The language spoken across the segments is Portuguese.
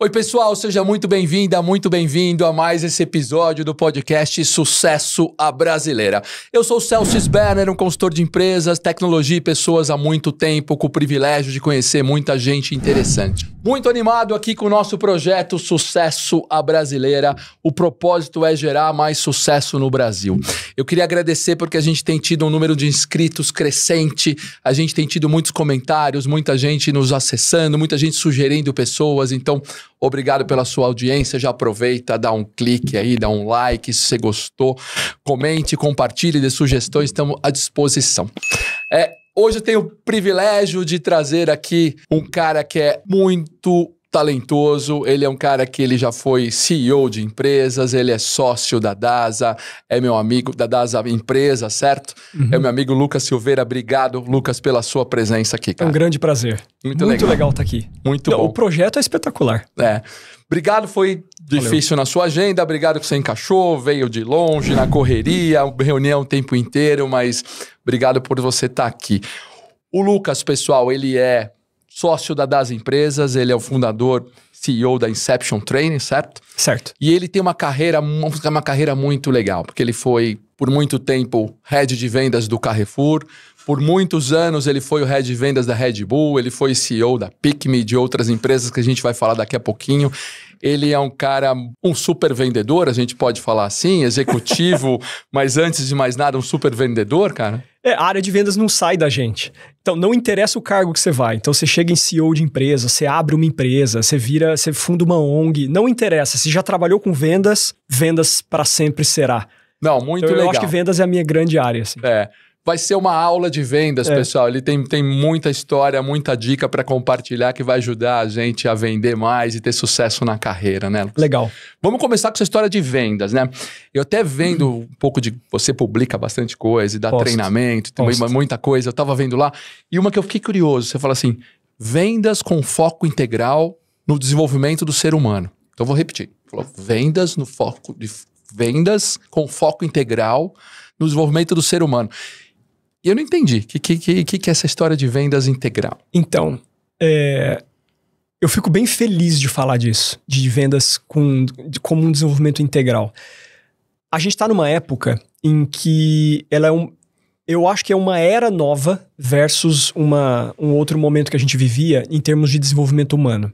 Oi pessoal, seja muito bem-vinda, muito bem-vindo a mais esse episódio do podcast Sucesso à Brasileira. Eu sou o Celso Sberner, um consultor de empresas, tecnologia e pessoas há muito tempo, com o privilégio de conhecer muita gente interessante. Muito animado aqui com o nosso projeto Sucesso à Brasileira. O propósito é gerar mais sucesso no Brasil. Eu queria agradecer porque a gente tem tido um número de inscritos crescente, a gente tem tido muitos comentários, muita gente nos acessando, muita gente sugerindo pessoas, então obrigado pela sua audiência, já aproveita, dá um clique aí, dá um like se você gostou, comente, compartilhe, dê sugestões, estamos à disposição. Hoje eu tenho o privilégio de trazer aqui um cara que é muito talentoso, ele é um cara que ele já foi CEO de empresas, ele é sócio da DASA, é meu amigo da DASA Empresa, certo? É meu amigo Lucas Silveira, obrigado Lucas pela sua presença aqui, cara. É um grande prazer. Muito legal estar aqui. Muito bom. O projeto é espetacular. Obrigado, foi difícil na sua agenda, obrigado que você encaixou, veio de longe, na correria, reunião o tempo inteiro, mas obrigado por você estar aqui. O Lucas, pessoal, ele é sócio da DASA Empresas, ele é o fundador, CEO da Inception Training, certo? Certo. E ele tem uma carreira muito legal, porque ele foi, por muito tempo, head de vendas do Carrefour, por muitos anos ele foi o head de vendas da Red Bull, ele foi CEO da PicMe, de outras empresas que a gente vai falar daqui a pouquinho. Ele é um cara, um super vendedor, a gente pode falar assim, executivo, mas antes de mais nada, um super vendedor, cara? A área de vendas não sai da gente. Então, não interessa o cargo que você vai. Então, você chega em CEO de empresa, você abre uma empresa, você funda uma ONG. Não interessa. Se já trabalhou com vendas, vendas para sempre será. Não, muito então, legal. Eu acho que vendas é a minha grande área. Assim. Vai ser uma aula de vendas, pessoal. Ele tem muita história, muita dica para compartilhar que vai ajudar a gente a vender mais e ter sucesso na carreira, né, Lucas? Legal. Vamos começar com essa história de vendas, né? Eu até vendo um pouco de... Você publica bastante coisa e dá treinamento, tem muita coisa. Eu tava vendo lá. E uma que eu fiquei curioso, você fala assim, vendas com foco integral no desenvolvimento do ser humano. Então eu vou repetir. Vendas com foco integral no desenvolvimento do ser humano. E eu não entendi. O que é essa história de vendas integral? Então, eu fico bem feliz de falar disso, de vendas como um desenvolvimento integral. A gente está numa época em que eu acho que é uma era nova versus um outro momento que a gente vivia em termos de desenvolvimento humano.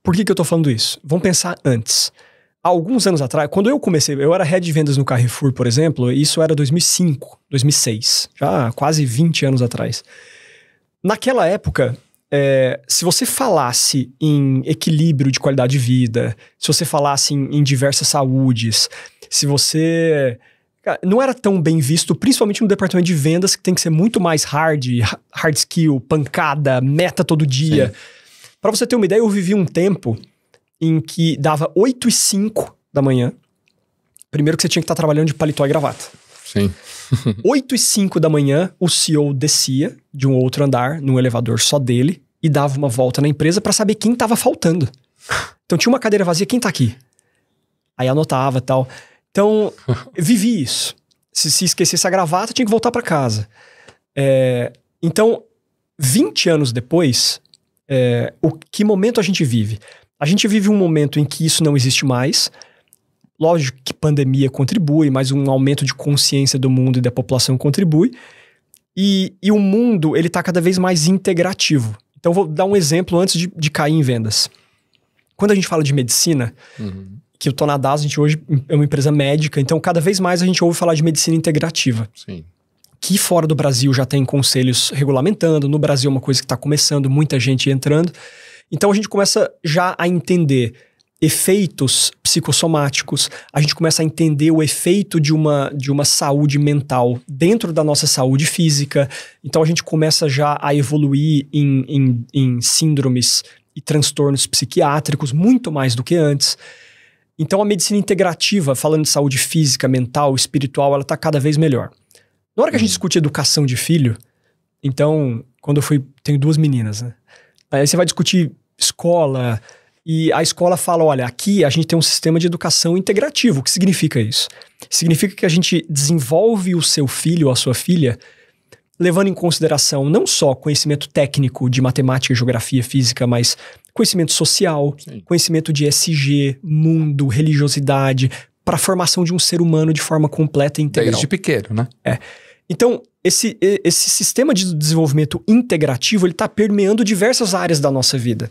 Por que eu estou falando isso? Vamos pensar antes. Há alguns anos atrás, quando eu comecei, eu era head de vendas no Carrefour, por exemplo, isso era 2005, 2006, já quase 20 anos atrás. Naquela época, se você falasse em equilíbrio de qualidade de vida, se você falasse em diversas saúdes, se você... Não era tão bem visto, principalmente no departamento de vendas, que tem que ser muito mais hard skill, pancada, meta todo dia. Para você ter uma ideia, eu vivi um tempo em que dava 8h05 da manhã. Primeiro que você tinha que estar trabalhando de paletó e gravata. Sim. 8h05 da manhã, o CEO descia de um outro andar, num elevador só dele, e dava uma volta na empresa para saber quem estava faltando. Então tinha uma cadeira vazia, quem tá aqui? Aí anotava e tal. Então, eu vivi isso. Se esquecesse a gravata, tinha que voltar para casa. Então, 20 anos depois, que momento a gente vive? A gente vive um momento em que isso não existe mais. Lógico que pandemia contribui, mas um aumento de consciência do mundo e da população contribui. E o mundo, ele está cada vez mais integrativo. Então, vou dar um exemplo antes de cair em vendas. Quando a gente fala de medicina, que eu tô na DASA, a gente hoje é uma empresa médica, então cada vez mais a gente ouve falar de medicina integrativa. Sim. Que fora do Brasil já tem conselhos regulamentando, no Brasil é uma coisa que está começando, muita gente entrando. Então a gente começa já a entender efeitos psicossomáticos, a gente começa a entender o efeito de uma saúde mental dentro da nossa saúde física. Então a gente começa já a evoluir em síndromes e transtornos psiquiátricos muito mais do que antes. Então a medicina integrativa, falando de saúde física, mental, espiritual, ela está cada vez melhor. Na hora que a gente discute educação de filho, então, quando tenho 2 meninas, né? Aí você vai discutir escola, e a escola fala, olha, aqui a gente tem um sistema de educação integrativo. O que significa isso? Significa que a gente desenvolve o seu filho ou a sua filha levando em consideração não só conhecimento técnico de matemática, geografia, física, mas conhecimento social, Sim. conhecimento de ESG, mundo, religiosidade, para a formação de um ser humano de forma completa e integral. Desde pequeno, né? Então, esse sistema de desenvolvimento integrativo, ele está permeando diversas áreas da nossa vida.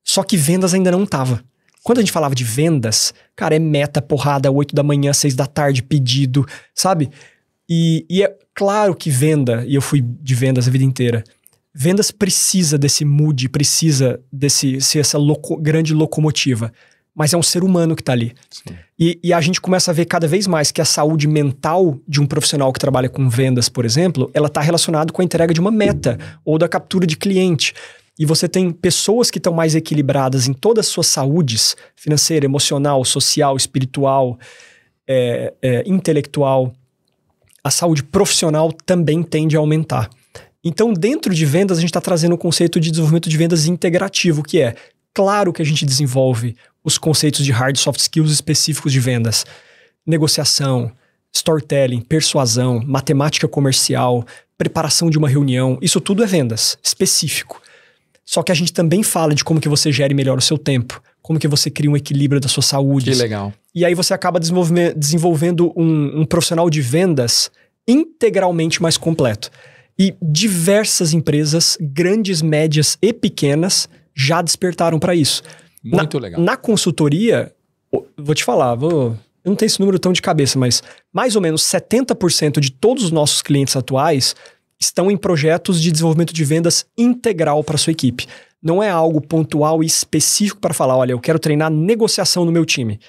Só que vendas ainda não estava. Quando a gente falava de vendas, cara, é meta, porrada, 8 da manhã, 6 da tarde, pedido, sabe? E é claro que venda, e eu fui de vendas a vida inteira, vendas precisa desse mood, precisa ser essa grande locomotiva. Mas é um ser humano que está ali. Sim. E a gente começa a ver cada vez mais que a saúde mental de um profissional que trabalha com vendas, por exemplo, ela está relacionada com a entrega de uma meta ou da captura de cliente. E você tem pessoas que estão mais equilibradas em todas as suas saúdes, financeira, emocional, social, espiritual, intelectual. A saúde profissional também tende a aumentar. Então, dentro de vendas, a gente está trazendo o conceito de desenvolvimento de vendas integrativo, que é, claro que a gente desenvolve os conceitos de hard e soft skills específicos de vendas. Negociação, storytelling, persuasão, matemática comercial, preparação de uma reunião. Isso tudo é vendas, específico. Só que a gente também fala de como que você gere melhor o seu tempo, como que você cria um equilíbrio da sua saúde. Que legal. E aí você acaba desenvolvendo um profissional de vendas integralmente mais completo. E diversas empresas, grandes, médias e pequenas, já despertaram para isso. Muito legal. Na consultoria, vou te falar, eu não tenho esse número tão de cabeça, mas mais ou menos 70% de todos os nossos clientes atuais estão em projetos de desenvolvimento de vendas integral para sua equipe. Não é algo pontual e específico para falar, olha, eu quero treinar negociação no meu time.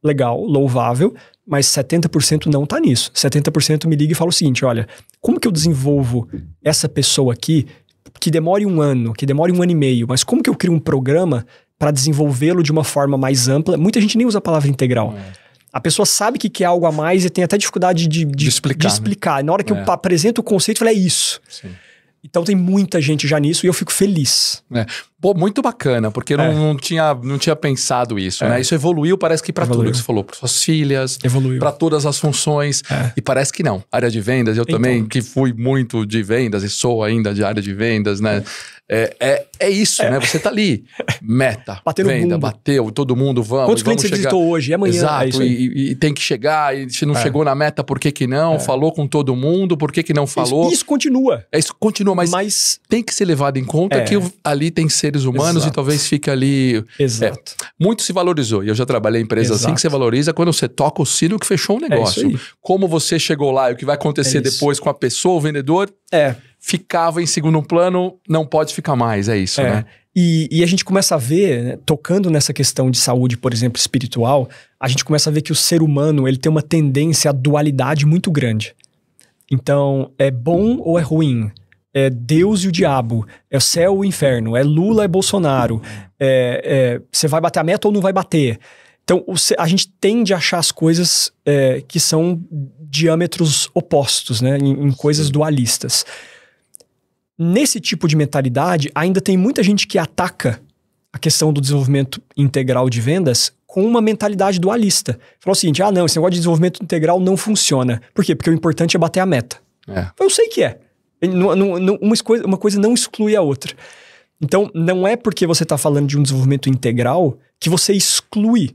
Legal, louvável, mas 70% não está nisso. 70% me liga e fala o seguinte, olha, como que eu desenvolvo essa pessoa aqui que demore 1 ano, que demore 1 ano e meio, mas como que eu crio um programa para desenvolvê-lo de uma forma mais ampla? Muita gente nem usa a palavra integral. A pessoa sabe que é algo a mais e tem até dificuldade de explicar. Né? Na hora que eu apresento o conceito, eu falo, é isso. Sim. Então tem muita gente já nisso e eu fico feliz. Pô, muito bacana, porque eu não tinha pensado isso, né? Isso evoluiu, parece que para tudo que você falou, para suas filhas, para todas as funções. E parece que não. Área de vendas, eu também, que fui muito de vendas e sou ainda de área de vendas, né? É isso, né? Você tá ali, meta, venda, bateu, todo mundo, Quantos clientes você visitou hoje? Amanhã? Exato, e tem que chegar, e se não chegou na meta, por que não? Falou com todo mundo, por que não falou? Isso continua. Isso continua, mas tem que ser levado em conta que ali tem seres humanos e talvez fique ali... Exato. Muito se valorizou, e eu já trabalhei em empresas assim que você valoriza quando você toca o sino que fechou um negócio. Como você chegou lá e o que vai acontecer depois com a pessoa, o vendedor... ficava em segundo plano, não pode ficar mais, é isso, né? E a gente começa a ver, né, tocando nessa questão de saúde, por exemplo, espiritual, a gente começa a ver que o ser humano, ele tem uma tendência à dualidade muito grande. Então, é bom ou é ruim? É Deus e o diabo, é o céu ou o inferno, é Lula e Bolsonaro, você vai bater a meta ou não vai bater? Então, a gente tende a achar as coisas que são diâmetros opostos, né, em coisas dualistas. Nesse tipo de mentalidade, ainda tem muita gente que ataca a questão do desenvolvimento integral de vendas com uma mentalidade dualista. Fala o seguinte, não, esse negócio de desenvolvimento integral não funciona. Por quê? Porque o importante é bater a meta. Eu sei que é. Uma coisa não exclui a outra. Então, não é porque você está falando de um desenvolvimento integral que você exclui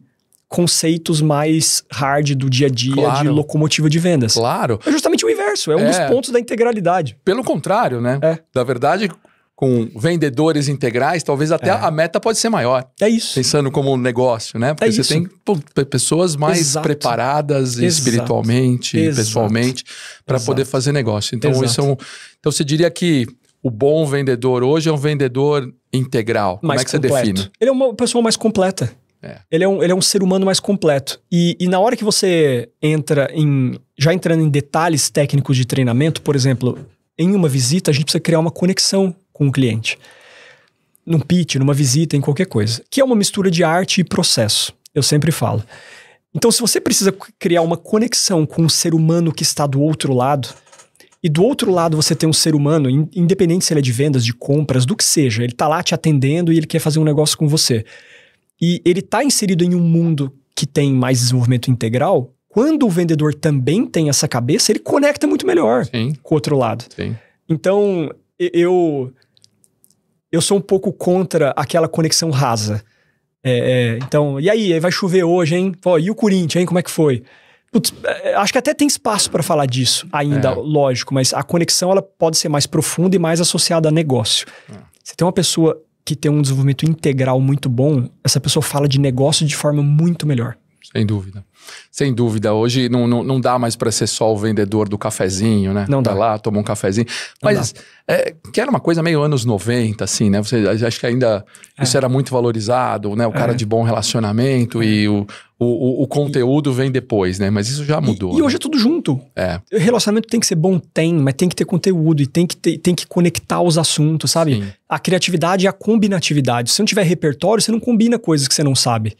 conceitos mais hard do dia a dia, de locomotiva de vendas. Claro. É justamente o inverso, é um dos pontos da integralidade. Pelo contrário, né? Na verdade, com vendedores integrais, talvez até a meta pode ser maior. É isso. Pensando como um negócio, né? Porque você tem pessoas mais preparadas espiritualmente, pessoalmente, para poder fazer negócio. Então, isso então você diria que o bom vendedor hoje é um vendedor integral. Como é que você define? Ele é uma pessoa mais completa. Ele é um ser humano mais completo. E na hora que você já entrando em detalhes técnicos de treinamento, por exemplo, em uma visita, a gente precisa criar uma conexão com o cliente. Num pitch, numa visita, em qualquer coisa. Que é uma mistura de arte e processo. Eu sempre falo. Então, se você precisa criar uma conexão com um ser humano que está do outro lado, e do outro lado você tem um ser humano, independente se ele é de vendas, de compras, do que seja, ele está lá te atendendo e ele quer fazer um negócio com você. E ele está inserido em um mundo que tem mais desenvolvimento integral, Quando o vendedor também tem essa cabeça, ele conecta muito melhor com o outro lado. Sim. Então, eu sou um pouco contra aquela conexão rasa. Então, e aí vai chover hoje, hein? Pô, e o Corinthians, hein? Como é que foi? Putz, acho que até tem espaço para falar disso ainda, lógico, mas a conexão ela pode ser mais profunda e mais associada a negócio. Você tem uma pessoa que tem um desenvolvimento integral muito bom, essa pessoa fala de negócio de forma muito melhor. Sem dúvida. Sem dúvida. Hoje não dá mais para ser só o vendedor do cafezinho, né? Não dá. Vai lá, toma um cafezinho. Mas que era uma coisa meio anos 90, assim, né? Você acho que ainda isso era muito valorizado, né? O cara de bom relacionamento e o conteúdo vem depois, né? Mas isso já mudou. E hoje é tudo junto. Relacionamento tem que ser bom, mas tem que ter conteúdo e tem que conectar os assuntos, sabe? Sim. A criatividade e a combinatividade. Se você não tiver repertório, você não combina coisas que você não sabe.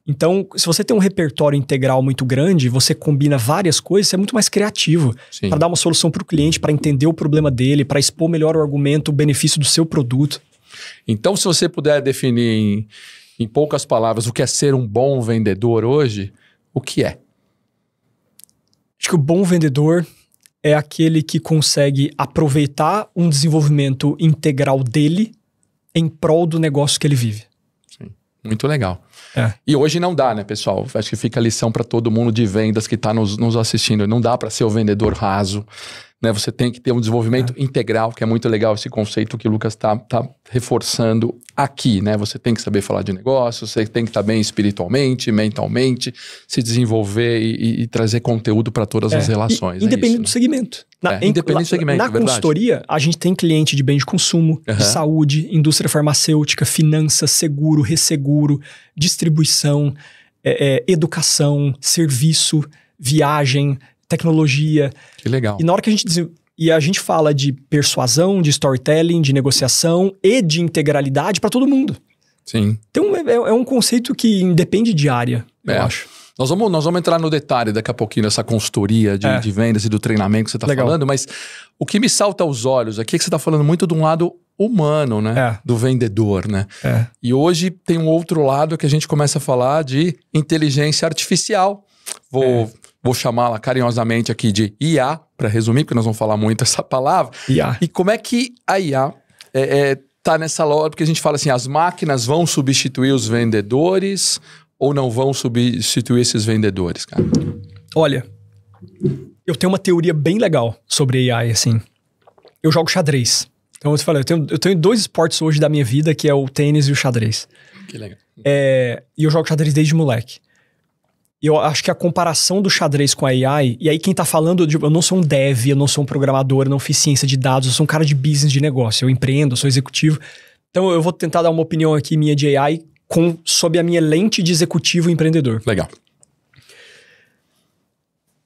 Então, se você tem um repertório integral muito grande, você combina várias coisas, você é muito mais criativo para dar uma solução para o cliente, para entender o problema dele, para expor melhor o argumento, o benefício do seu produto. Então, se você puder definir em poucas palavras o que é ser um bom vendedor hoje, o que é? Acho que o bom vendedor é aquele que consegue aproveitar um desenvolvimento integral dele em prol do negócio que ele vive. Sim, muito legal. E hoje não dá, né, pessoal? Acho que fica a lição para todo mundo de vendas que está nos assistindo. Não dá para ser o vendedor raso, né? Você tem que ter um desenvolvimento integral, que é muito legal esse conceito que o Lucas tá reforçando aqui, né? Você tem que saber falar de negócio, você tem que estar bem espiritualmente, mentalmente, se desenvolver e trazer conteúdo para todas as relações. Independente do segmento. Independente do segmento, na consultoria, a gente tem cliente de bem de consumo, de saúde, indústria farmacêutica, finanças, seguro, resseguro, distribuição, educação, serviço, viagem, tecnologia. Que legal. E na hora que a gente fala de persuasão, de storytelling, de negociação e de integralidade para todo mundo. Sim. Então é um conceito que independe de área, eu acho. Nós vamos entrar no detalhe daqui a pouquinho dessa consultoria de vendas e do treinamento que você está falando, mas o que me salta aos olhos aqui é que você está falando muito de um lado humano, né? Do vendedor, né? E hoje tem um outro lado que a gente começa a falar de inteligência artificial. Vou chamá-la carinhosamente aqui de IA, para resumir, porque nós vamos falar muito essa palavra. IA. E como é que a IA tá nessa lógica? Porque a gente fala assim, as máquinas vão substituir os vendedores ou não vão substituir esses vendedores, cara? Olha, eu tenho uma teoria bem legal sobre AI, assim. Eu jogo xadrez. Então, eu falei, eu tenho 2 esportes hoje da minha vida, que é o tênis e o xadrez. Que legal. E eu jogo xadrez desde moleque. E eu acho que a comparação do xadrez com a AI... E aí quem tá falando... Eu não sou um dev, eu não sou um programador, eu não fiz ciência de dados, eu sou um cara de business, de negócio. Eu empreendo, eu sou executivo. Então, eu vou tentar dar uma opinião aqui minha de AI sob a minha lente de executivo empreendedor. Legal.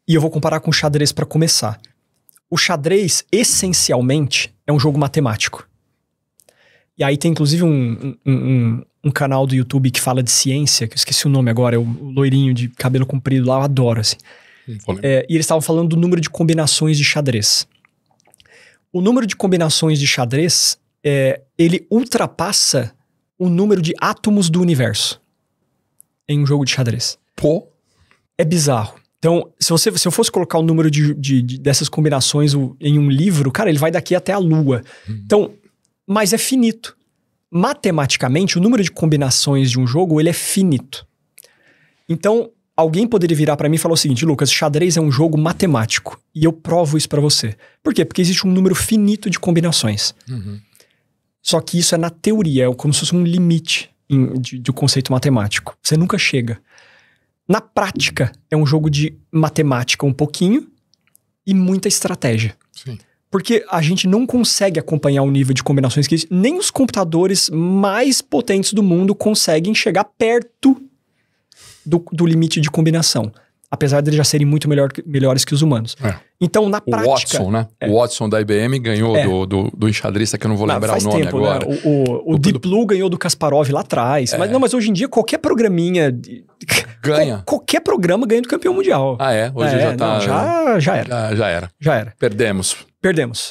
E eu vou comparar com o xadrez para começar. O xadrez, essencialmente, é um jogo matemático. E aí tem, inclusive, um canal do YouTube que fala de ciência, que eu esqueci o nome agora, é o loirinho de cabelo comprido lá, eu adoro, assim. E eles estavam falando do número de combinações de xadrez. O número de combinações de xadrez, ele ultrapassa o número de átomos do universo em um jogo de xadrez. Pô! É bizarro. Então, se eu fosse colocar o número dessas combinações em um livro, cara, ele vai daqui até a Lua. Então, mas é finito. Matematicamente, o número de combinações de um jogo, ele é finito. Então, alguém poderia virar pra mim e falar o seguinte: Lucas, xadrez é um jogo matemático. E eu provo isso pra você. Por quê? Porque existe um número finito de combinações. Só que isso é na teoria, é como se fosse um limite de conceito matemático. Você nunca chega. Na prática, é um jogo de matemática um pouquinho e muita estratégia. Sim. Porque a gente não consegue acompanhar o nível de combinações que nem os computadores mais potentes do mundo conseguem chegar perto do limite de combinação. Apesar de eles já serem muito melhores que os humanos. Então, na prática... O Watson, né? O Watson da IBM ganhou do enxadrista, que eu não vou lembrar o nome tempo, agora. Né? O Deep Blue ganhou do Kasparov lá atrás. Mas hoje em dia, qualquer programinha... Ganha. Qualquer programa ganha do campeão mundial. Hoje já tá... Não, já era. Já era. Perdemos.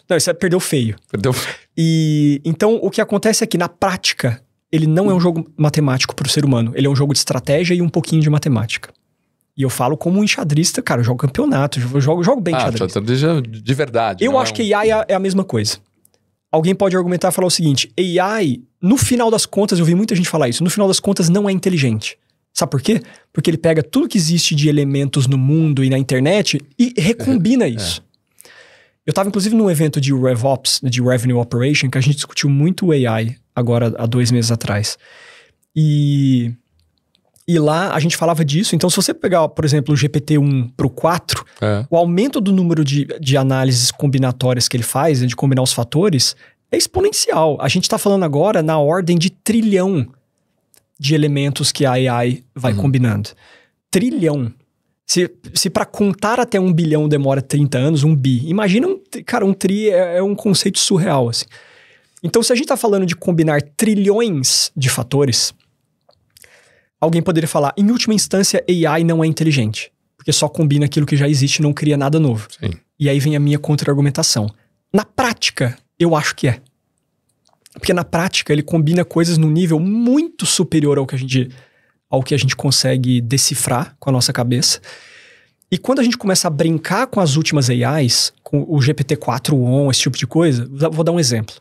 Não, isso perdeu feio. Perdeu. E então, o que acontece é que, na prática, ele não é um jogo matemático para o ser humano. Ele é um jogo de estratégia e um pouquinho de matemática. E eu falo como um enxadrista, cara, eu jogo campeonato, eu jogo bem xadrez. De verdade. Eu acho que AI é a mesma coisa. Alguém pode argumentar e falar o seguinte, AI, no final das contas, eu vi muita gente falar isso, no final das contas não é inteligente. Sabe por quê? Porque ele pega tudo que existe de elementos no mundo e na internet e recombina isso. Eu estava, inclusive, num evento de RevOps, de Revenue Operation, que a gente discutiu muito AI agora, há 2 meses atrás. E lá a gente falava disso. Então, se você pegar, por exemplo, o GPT-1 para o 4, o aumento do número de análises combinatórias que ele faz, de combinar os fatores, é exponencial. A gente está falando agora na ordem de trilhão de elementos que a AI vai combinando. Trilhão. Se para contar até 1 bilhão demora 30 anos, 1 bi. Imagina, um tri é um conceito surreal, assim. Então, se a gente está falando de combinar trilhões de fatores, alguém poderia falar, em última instância, AI não é inteligente. Porque só combina aquilo que já existe e não cria nada novo. Sim. E aí vem a minha contra-argumentação. Na prática, eu acho que é. Porque na prática, ele combina coisas num nível muito superior ao que a gente consegue decifrar com a nossa cabeça. E quando a gente começa a brincar com as últimas AIs, com o GPT-4 esse tipo de coisa, vou dar um exemplo.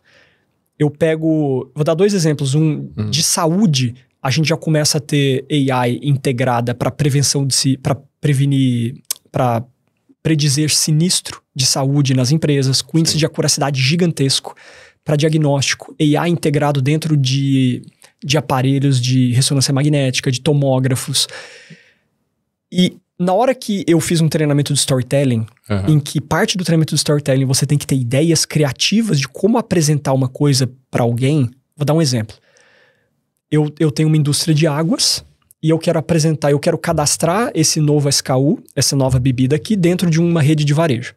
Vou dar 2 exemplos. De saúde, a gente já começa a ter AI integrada para prevenção para prevenir, para predizer sinistro de saúde nas empresas, com índice de acuracidade gigantesco, para diagnóstico, AI integrado dentro de aparelhos de ressonância magnética, de tomógrafos. E na hora que eu fiz um treinamento de storytelling, em que parte do treinamento de storytelling você tem que ter ideias criativas de como apresentar uma coisa para alguém, vou dar um exemplo. Eu tenho uma indústria de águas e eu quero cadastrar esse novo SKU, essa nova bebida aqui dentro de uma rede de varejo.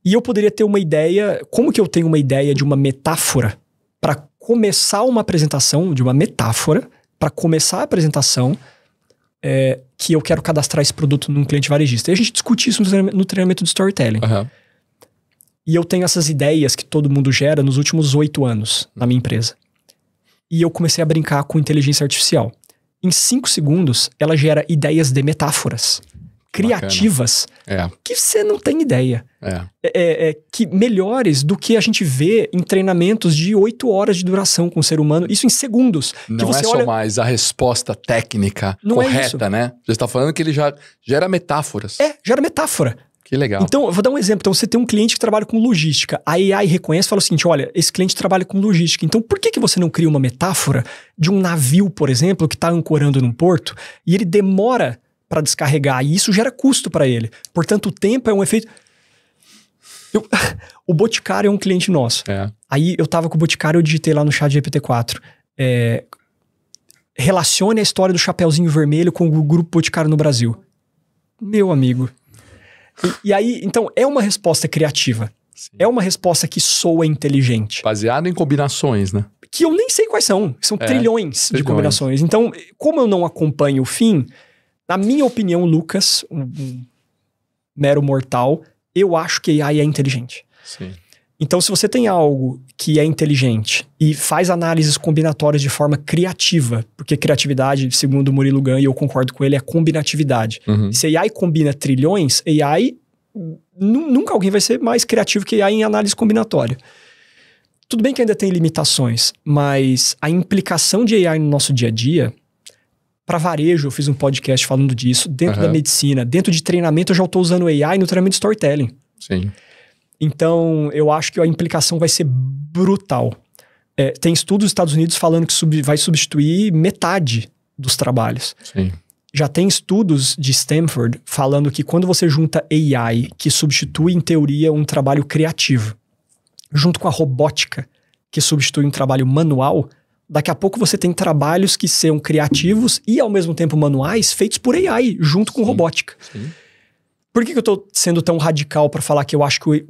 E eu poderia ter uma ideia, como que eu tenho uma ideia de uma metáfora para começar uma apresentação, de uma metáfora, para começar a apresentação que eu quero cadastrar esse produto num cliente varejista. E a gente discute isso no treinamento de storytelling. E eu tenho essas ideias que todo mundo gera nos últimos 8 anos na minha empresa. E eu comecei a brincar com inteligência artificial. Em 5 segundos, ela gera ideias de metáforas criativas que você não tem ideia. Que melhores do que a gente vê em treinamentos de 8 horas de duração com o ser humano. Isso em segundos. Não é só mais a resposta técnica correta, né? Você está falando que ele já gera metáforas. Gera metáfora. Que legal. Então, eu vou dar um exemplo. Então, você tem um cliente que trabalha com logística. A AI reconhece e fala o seguinte, olha, esse cliente trabalha com logística. Então, por que você não cria uma metáfora de um navio, por exemplo, que está ancorando num porto e ele demora para descarregar, e isso gera custo para ele. Portanto, o tempo é um efeito... O Boticário é um cliente nosso. Aí eu tava com o Boticário, eu digitei lá no chat GPT-4. Relacione a história do Chapeuzinho Vermelho com o Grupo Boticário no Brasil. Meu amigo. E aí, então, é uma resposta criativa. Sim. É uma resposta que soa inteligente. Baseada em combinações, né? Que eu nem sei quais são. São trilhões de combinações. Então, como eu não acompanho o fim... Na minha opinião, Lucas, um mero mortal, eu acho que AI é inteligente. Sim. Então, se você tem algo que é inteligente e faz análises combinatórias de forma criativa, porque criatividade, segundo o Murilo Gun, e eu concordo com ele, é combinatividade. Se AI combina trilhões, AI... Nunca alguém vai ser mais criativo que AI em análise combinatória. Tudo bem que ainda tem limitações, mas a implicação de AI no nosso dia a dia... Para varejo, eu fiz um podcast falando disso. Dentro da medicina, dentro de treinamento, eu já estou usando AI no treinamento de storytelling. Sim. Então, eu acho que a implicação vai ser brutal. Tem estudos dos Estados Unidos falando que vai substituir metade dos trabalhos. Sim. Já tem estudos de Stanford falando que quando você junta AI, que substitui, em teoria, um trabalho criativo, junto com a robótica, que substitui um trabalho manual... Daqui a pouco você tem trabalhos que são criativos e, ao mesmo tempo, manuais, feitos por AI, junto com robótica. Sim. Por que eu tô sendo tão radical para falar que eu acho que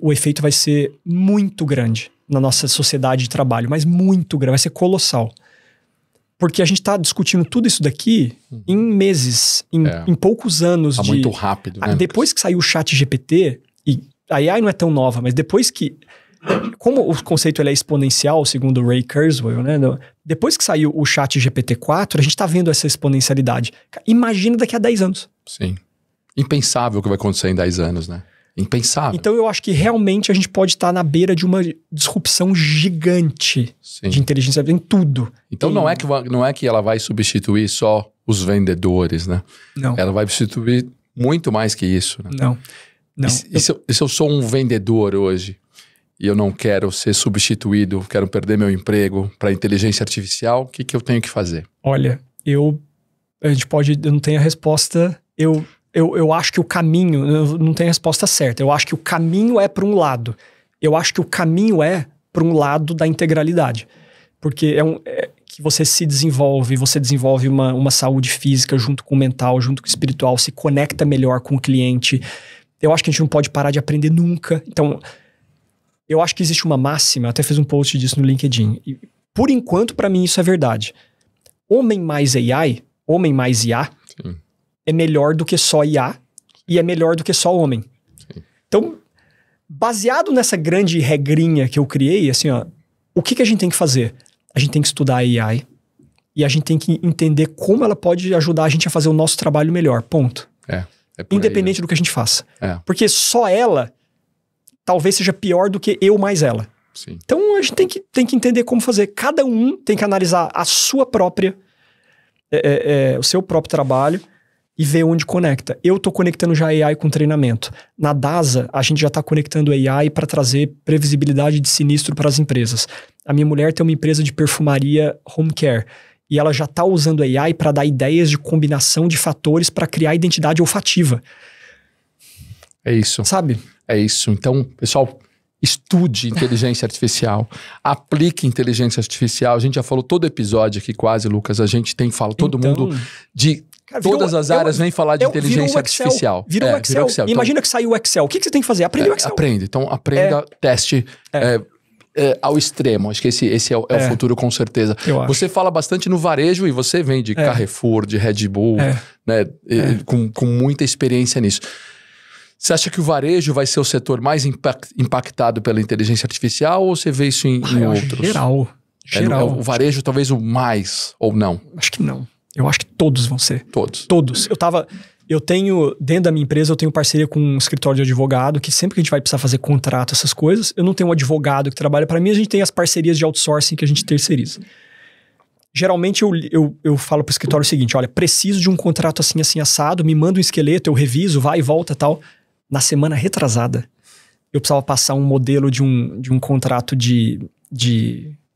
o efeito vai ser muito grande na nossa sociedade de trabalho, mas muito grande, vai ser colossal. Porque a gente tá discutindo tudo isso daqui em meses, em poucos anos. Muito rápido, né? Depois que saiu o chat GPT, e a AI não é tão nova, mas depois que... Como o conceito ele é exponencial, segundo o Ray Kurzweil, né? Depois que saiu o chat GPT-4, a gente tá vendo essa exponencialidade. Imagina daqui a 10 anos. Sim. Impensável o que vai acontecer em 10 anos, né? Impensável. Então eu acho que realmente a gente pode estar na beira de uma disrupção gigante de inteligência em tudo. Então não é que ela vai substituir só os vendedores, né? Não. Ela vai substituir muito mais que isso, né? Não. E se eu sou um vendedor hoje e eu não quero ser substituído, quero perder meu emprego para inteligência artificial, o que eu tenho que fazer? Olha, eu não tenho a resposta, eu acho que o caminho, eu não tenho a resposta certa, eu acho que o caminho é para um lado, eu acho que o caminho é para um lado da integralidade, porque que você se desenvolve, você desenvolve uma saúde física junto com o mental, junto com o espiritual, se conecta melhor com o cliente. Eu acho que a gente não pode parar de aprender nunca. Então, eu acho que existe uma máxima, até fiz um post disso no LinkedIn. E, por enquanto, para mim, isso é verdade. Homem mais AI, homem mais IA, sim, é melhor do que só IA e é melhor do que só homem. Sim. Então, baseado nessa grande regrinha que eu criei, assim, ó, o que a gente tem que fazer? A gente tem que estudar a AI e a gente tem que entender como ela pode ajudar a gente a fazer o nosso trabalho melhor. Ponto. Independente do que a gente faça. Porque só ela talvez seja pior do que eu mais ela. Sim. Então a gente tem que entender como fazer. Cada um tem que analisar a sua própria, o seu próprio trabalho e ver onde conecta. Eu estou conectando já a AI com treinamento. Na DASA, a gente já está conectando a AI para trazer previsibilidade de sinistro para as empresas. A minha mulher tem uma empresa de perfumaria home care. E ela já está usando a AI para dar ideias de combinação de fatores para criar identidade olfativa. É isso. Sabe? É isso. Então, pessoal, estude inteligência artificial. Aplique inteligência artificial. A gente já falou todo episódio aqui quase, Lucas. A gente tem falado, todo mundo de todas as áreas vem falar de inteligência artificial. Virou o Excel. Então, imagina que saiu o Excel. O que você tem que fazer? Aprende o Excel. Aprende. Então, aprenda, teste. Ao extremo, acho que esse é o futuro com certeza. Você fala bastante no varejo e você vem de Carrefour, de Red Bull, né, com muita experiência nisso. Você acha que o varejo vai ser o setor mais impactado pela inteligência artificial ou você vê isso em outros? Geral. O varejo talvez o mais, ou não? Acho que não. Eu acho que todos vão ser. Todos. Eu tenho, dentro da minha empresa, eu tenho parceria com um escritório de advogado, que sempre que a gente vai precisar fazer contrato, essas coisas, eu não tenho um advogado que trabalha para mim, a gente tem as parcerias de outsourcing que a gente terceiriza. Geralmente eu falo pro escritório o seguinte, olha, preciso de um contrato assim, assim, assado, me manda um esqueleto, eu reviso, vai e volta e tal. Na semana retrasada, eu precisava passar um modelo de um contrato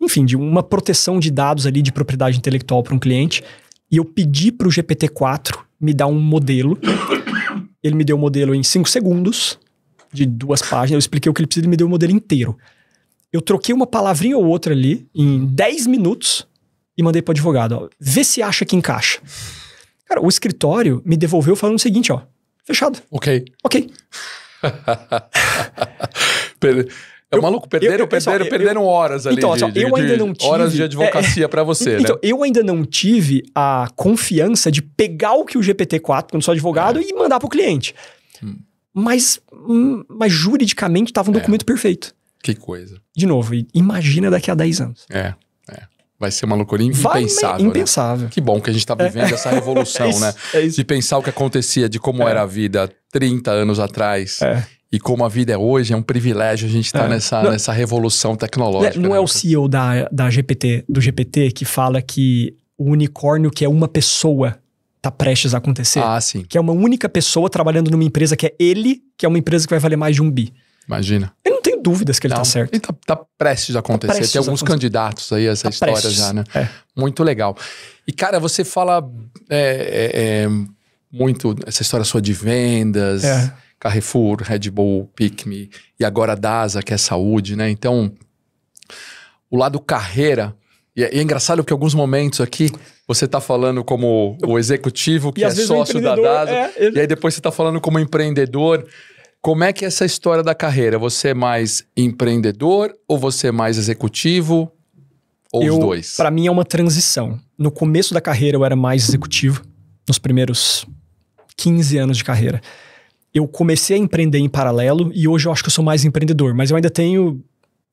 enfim, de uma proteção de dados ali de propriedade intelectual para um cliente, e eu pedi pro GPT-4 me dar um modelo. Ele me deu o modelo em 5 segundos, de 2 páginas. Eu expliquei o que ele precisa e ele me deu o modelo inteiro. Eu troquei uma palavrinha ou outra ali, em 10 minutos, e mandei pro advogado. Ó, vê se acha que encaixa. Cara, o escritório me devolveu falando o seguinte, ó. Fechado. Ok. Maluco, perderam horas ali então, eu ainda não tive, horas de advocacia para você, então, né? Eu ainda não tive a confiança de pegar o que o GPT-4, quando sou advogado, e mandar pro cliente. Mas juridicamente estava um documento perfeito. Que coisa. De novo, imagina daqui a 10 anos. Vai ser uma loucura impensável. Impensável. Né? Que bom que a gente está vivendo essa revolução, né? De pensar o que acontecia, de como era a vida 30 anos atrás. E como a vida é hoje, é um privilégio a gente estar nessa revolução tecnológica. Não é o CEO do GPT que fala que o unicórnio que é uma pessoa está prestes a acontecer? Ah, sim. Que é uma única pessoa trabalhando numa empresa que é ele, que é uma empresa que vai valer mais de 1 bi. Imagina. Eu não tenho dúvidas que ele tá certo. Ele tá prestes a acontecer. Tem alguns candidatos aí a essa história já, né? Muito legal. E, cara, você fala muito essa história sua de vendas... Carrefour, Red Bull, Pick.me e agora a DASA, que é saúde, né? Então, o lado carreira... E é engraçado que em alguns momentos aqui, você tá falando como o executivo que é sócio da DASA, e aí depois você tá falando como empreendedor. Como é que é essa história da carreira? Você é mais empreendedor ou você é mais executivo? Ou os dois? Para mim é uma transição. No começo da carreira eu era mais executivo, nos primeiros 15 anos de carreira. Eu comecei a empreender em paralelo e hoje eu acho que eu sou mais empreendedor. Mas eu ainda tenho,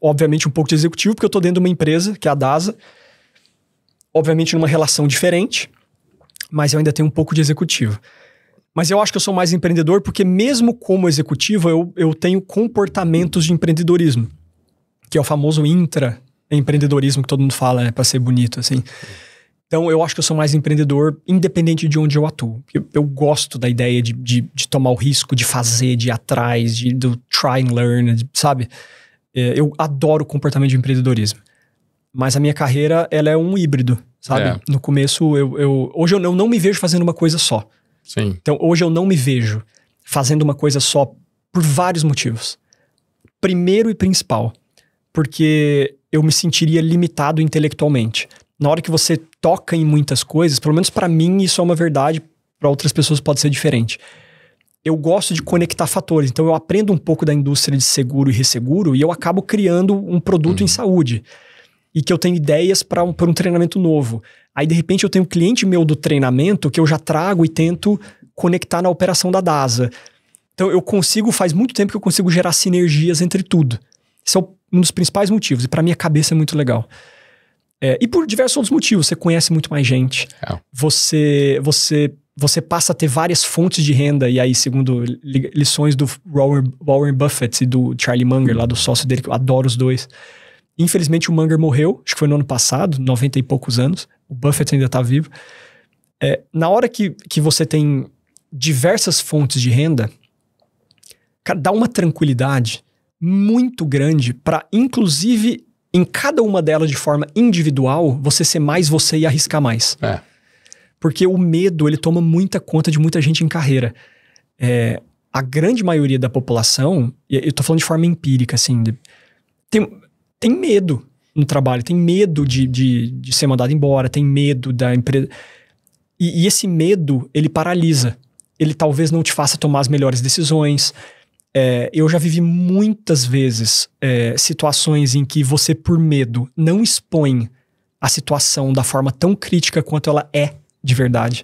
obviamente, um pouco de executivo, porque eu tô dentro de uma empresa, que é a DASA. Obviamente numa relação diferente, mas eu ainda tenho um pouco de executivo. Mas eu acho que eu sou mais empreendedor porque mesmo como executivo, eu tenho comportamentos de empreendedorismo. Que é o famoso intraempreendedorismo que todo mundo fala, né? Pra ser bonito, assim. Então, eu acho que eu sou mais empreendedor independente de onde eu atuo. Eu gosto da ideia de tomar o risco, de fazer, de ir atrás, do try and learn, sabe? Eu adoro o comportamento de empreendedorismo. Mas a minha carreira, ela é um híbrido, sabe? No começo, hoje eu não me vejo fazendo uma coisa só. Sim. Então, hoje eu não me vejo fazendo uma coisa só por vários motivos. Primeiro e principal, porque eu me sentiria limitado intelectualmente. Na hora que você toca em muitas coisas, pelo menos pra mim isso é uma verdade, pra outras pessoas pode ser diferente. Eu gosto de conectar fatores, então eu aprendo um pouco da indústria de seguro e resseguro e eu acabo criando um produto em saúde. E que eu tenho ideias para um treinamento novo. Aí, de repente, eu tenho um cliente meu do treinamento que eu já trago e tento conectar na operação da DASA. Então, faz muito tempo que eu consigo gerar sinergias entre tudo. Esse é um dos principais motivos. E para minha cabeça é muito legal. E por diversos outros motivos. Você conhece muito mais gente. Você passa a ter várias fontes de renda. E aí, segundo lições do Warren Buffett e do Charlie Munger, lá do sócio dele, que eu adoro os dois. Infelizmente, o Munger morreu, acho que foi no ano passado, 90 e poucos anos. O Buffett ainda está vivo. Na hora que você tem diversas fontes de renda, cara, dá uma tranquilidade muito grande para, inclusive, em cada uma delas de forma individual, você ser mais você e arriscar mais. Porque o medo, ele toma muita conta de muita gente em carreira. A grande maioria da população, eu tô falando de forma empírica, assim, tem medo no trabalho, tem medo de ser mandado embora, tem medo da empresa. E esse medo, ele paralisa. Ele talvez não te faça tomar as melhores decisões. Eu já vivi muitas vezes situações em que você, por medo, não expõe a situação da forma tão crítica quanto ela é de verdade.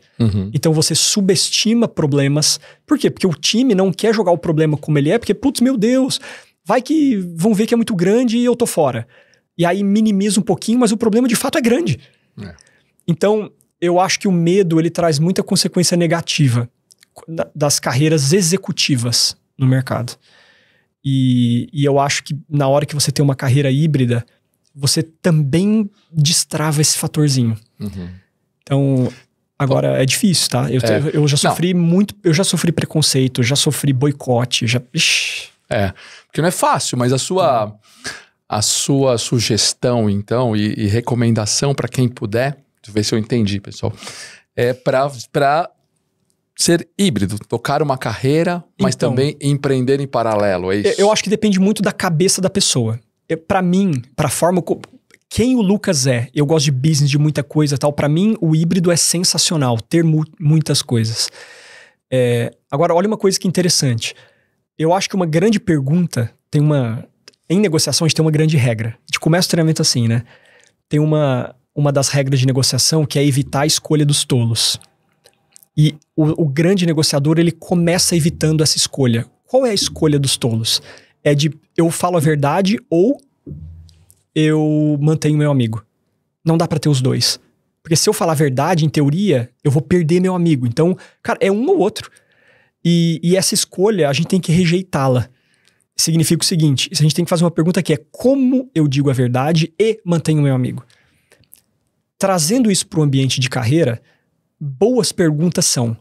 Então você subestima problemas. Por quê? Porque o time não quer jogar o problema como ele é, porque, putz, meu Deus... Vai que vão ver que é muito grande e eu tô fora. E aí minimiza um pouquinho, mas o problema de fato é grande. Então, eu acho que o medo, ele traz muita consequência negativa das carreiras executivas no mercado. E eu acho que na hora que você tem uma carreira híbrida, você também destrava esse fatorzinho. Então, agora é difícil, tá? Eu já sofri eu já sofri preconceito, já sofri boicote, porque não é fácil, mas a sua sugestão, então, e recomendação para quem puder, deixa eu ver se eu entendi, pessoal, é para ser híbrido, tocar uma carreira, mas também empreender em paralelo, é isso? Eu acho que depende muito da cabeça da pessoa. Para mim, para a forma... Quem o Lucas eu gosto de business, de muita coisa e tal, para mim o híbrido é sensacional, ter muitas coisas. Agora, olha uma coisa que é interessante. Eu acho que uma grande pergunta em negociação a gente tem uma grande regra. A gente começa o treinamento assim, né? Tem uma das regras de negociação que é evitar a escolha dos tolos. E o grande negociador, ele começa evitando essa escolha. Qual é a escolha dos tolos? É de eu falo a verdade ou eu mantenho meu amigo. Não dá pra ter os dois. Porque se eu falar a verdade, em teoria, eu vou perder meu amigo. Então, cara, é um ou outro. E essa escolha, a gente tem que rejeitá-la. Significa o seguinte, a gente tem que fazer uma pergunta que é como eu digo a verdade e mantenho o meu amigo? Trazendo isso para o ambiente de carreira, boas perguntas são: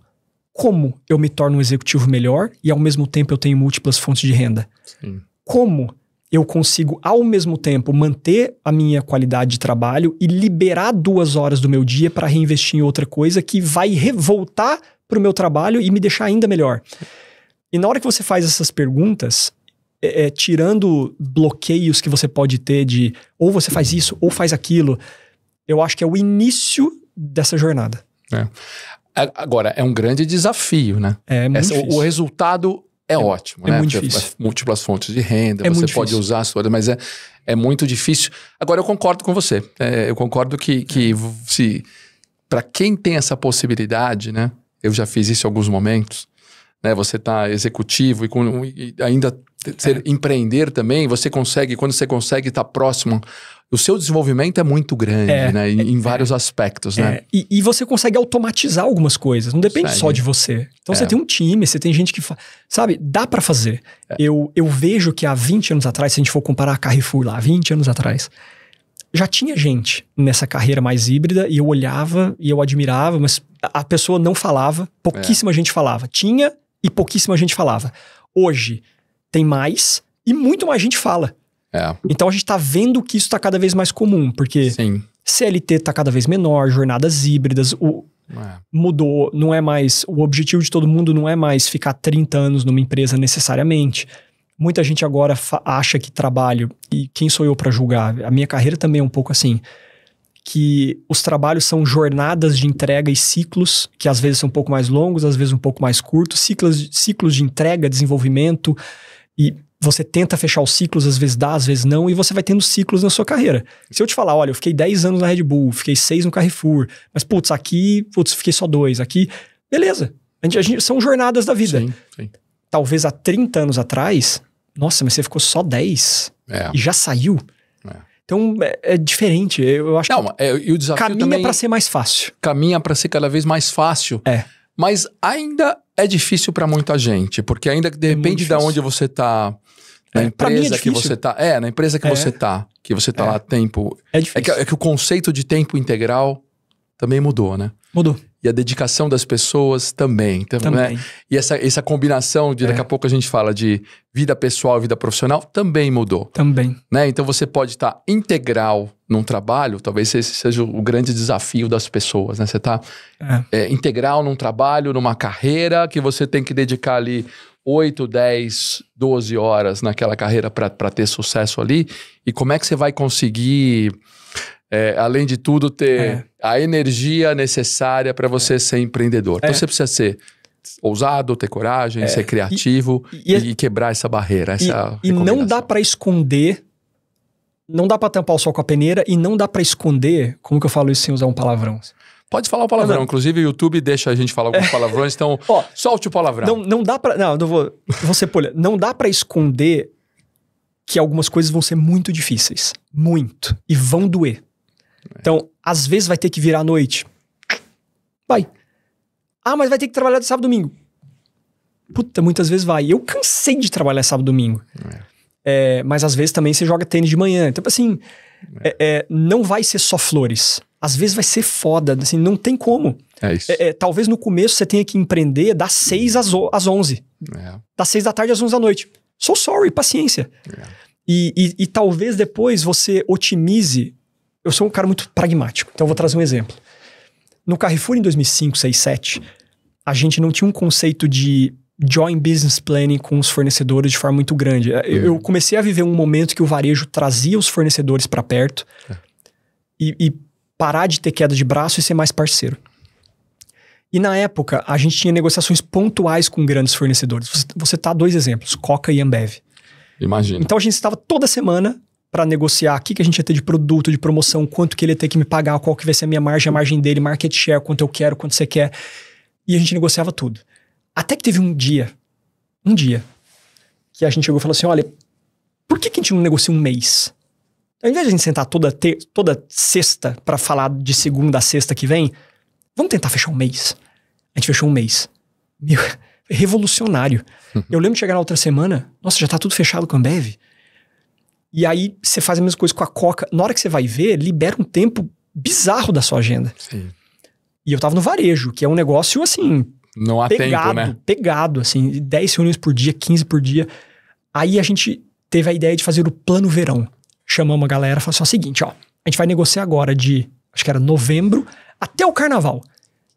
como eu me torno um executivo melhor e ao mesmo tempo eu tenho múltiplas fontes de renda? Sim. Como eu consigo ao mesmo tempo manter a minha qualidade de trabalho e liberar 2 horas do meu dia para reinvestir em outra coisa que vai voltar para o meu trabalho e me deixar ainda melhor? E na hora que você faz essas perguntas, tirando bloqueios que você pode ter de ou você faz isso ou faz aquilo, eu acho que é o início dessa jornada. Agora, é um grande desafio, né? Muito difícil. O resultado é ótimo, né? Muito difícil. Múltiplas fontes de renda, você pode usar as suas, mas é muito difícil. Agora, eu concordo com você. Eu concordo que se para quem tem essa possibilidade, né? Eu já fiz isso em alguns momentos, né? Você tá executivo e ainda empreender também, você consegue, quando você consegue estar próximo o seu desenvolvimento é muito grande, né? Em vários aspectos, né? E você consegue automatizar algumas coisas. Não depende só de você. Então você tem um time, você tem gente que sabe, dá pra fazer. Eu vejo que há 20 anos atrás, se a gente for comparar a Carrefour lá, 20 anos atrás, já tinha gente nessa carreira mais híbrida e eu olhava e eu admirava, mas a pessoa não falava, pouquíssima gente falava. Tinha e pouquíssima gente falava. Hoje tem mais e muito mais gente fala. Então a gente tá vendo que isso tá cada vez mais comum, porque CLT tá cada vez menor, jornadas híbridas, mudou, não é mais, o objetivo de todo mundo não é mais ficar 30 anos numa empresa necessariamente. Muita gente agora acha que trabalho, e quem sou eu para julgar? A minha carreira também é um pouco assim, que os trabalhos são jornadas de entrega e ciclos, que às vezes são um pouco mais longos, às vezes um pouco mais curtos, ciclos de entrega, desenvolvimento, e você tenta fechar os ciclos, às vezes dá, às vezes não, e você vai tendo ciclos na sua carreira. Se eu te falar, olha, eu fiquei 10 anos na Red Bull, fiquei 6 no Carrefour, mas fiquei só 2, aqui, beleza. São jornadas da vida. Sim. Talvez há 30 anos atrás, nossa, mas você ficou só 10 e já saiu. Então, é diferente. Eu acho que e o desafio caminha também para ser mais fácil. Caminha para ser cada vez mais fácil. Mas ainda é difícil para muita gente, porque ainda depende de onde você tá, na empresa que você tá. Na empresa que você tá lá há tempo. É difícil. É que o conceito de tempo integral também mudou, né? Mudou. E a dedicação das pessoas também. Né? E essa combinação de daqui a pouco a gente fala de vida pessoal e vida profissional também mudou. Também. Né? Então você pode estar integral num trabalho, talvez esse seja o grande desafio das pessoas, né? Você está integral num trabalho, numa carreira que você tem que dedicar ali 8, 10, 12 horas naquela carreira para ter sucesso ali. E como é que você vai conseguir... além de tudo, ter a energia necessária para você ser empreendedor. Então, você precisa ser ousado, ter coragem, ser criativo e quebrar essa barreira, e não dá para esconder, não dá para tampar o sol com a peneira e não dá para esconder, como que eu falo isso sem usar um palavrão? Pode falar o palavrão. Inclusive, o YouTube deixa a gente falar alguns palavrões, então solte o palavrão. Não dá para... Não vou ser polha. Não dá para esconder que algumas coisas vão ser muito difíceis. Muito. E vão doer. Então, às vezes vai ter que virar à noite. Vai. Mas vai ter que trabalhar de sábado e domingo. Puta, muitas vezes vai. Eu cansei de trabalhar sábado e domingo. Mas às vezes também você joga tênis de manhã. Então, assim, não vai ser só flores. Às vezes vai ser foda. Assim, não tem como. É isso. Talvez no começo você tenha que empreender das 6 às 11. Das 6 da tarde às 11 da noite. So sorry, paciência. E talvez depois você otimize. Eu sou um cara muito pragmático, então eu vou trazer um exemplo. No Carrefour em 2005, 6, 7, a gente não tinha um conceito de joint business planning com os fornecedores de forma muito grande. Eu comecei a viver um momento que o varejo trazia os fornecedores para perto e parar de ter queda de braço e ser mais parceiro. E na época, a gente tinha negociações pontuais com grandes fornecedores. Vou citar 2 exemplos, Coca e Ambev. Imagina. Então a gente estava toda semana para negociar o que a gente ia ter de produto, de promoção, quanto que ele ia ter que me pagar, qual que vai ser a margem dele, market share, quanto eu quero, quanto você quer. E a gente negociava tudo. Até que teve um dia, que a gente chegou e falou assim, olha, por que a gente não negocia um mês? Ao invés de a gente sentar toda sexta para falar de segunda a sexta que vem, vamos tentar fechar um mês. A gente fechou um mês. Meu, revolucionário. Eu lembro de chegar na outra semana, nossa, já tá tudo fechado com a Ambev. E aí, você faz a mesma coisa com a Coca. Na hora que você vai ver, libera um tempo bizarro da sua agenda. Sim. E eu tava no varejo, que é um negócio, assim... Não há tempo, né? Pegado, assim. 10 reuniões por dia, 15 por dia. Aí a gente teve a ideia de fazer o plano verão. Chamamos a galera e falou assim, ó, o seguinte, ó. A gente vai negociar agora de, acho que era novembro, até o carnaval.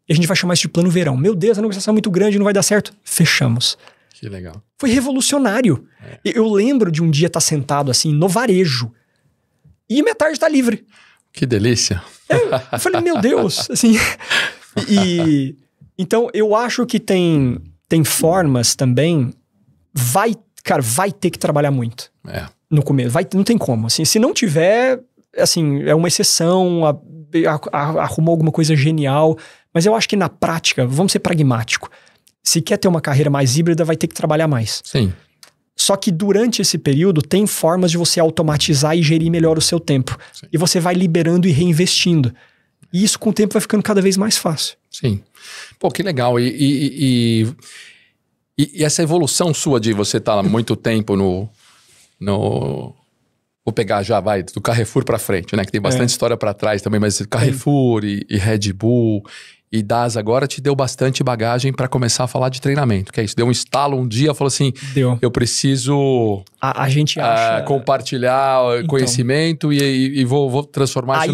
E a gente vai chamar isso de plano verão. Meu Deus, a negociação é muito grande, não vai dar certo. Fechamos. Que legal. Foi revolucionário. Eu lembro de um dia estar sentado assim, no varejo. E minha tarde tá livre. Que delícia. Eu falei, meu Deus. Assim, então, eu acho que tem formas também... Vai ter que trabalhar muito. No começo. Não tem como. Assim, se não tiver, assim, é uma exceção, arrumou alguma coisa genial. Mas eu acho que na prática, vamos ser pragmáticos. Se quer ter uma carreira mais híbrida, vai ter que trabalhar mais. Sim. Só que durante esse período tem formas de você automatizar e gerir melhor o seu tempo. Sim. E você vai liberando e reinvestindo. E isso com o tempo vai ficando cada vez mais fácil. Sim. Pô, que legal. E essa evolução sua de você estar há muito tempo no... Vou pegar já, do Carrefour pra frente, né? Que tem bastante história pra trás também, mas Carrefour e Red Bull e DAS agora te deu bastante bagagem pra começar a falar de treinamento. Que é isso? Deu um estalo um dia, falou assim, eu preciso a gente acha... compartilhar conhecimento e vou transformar isso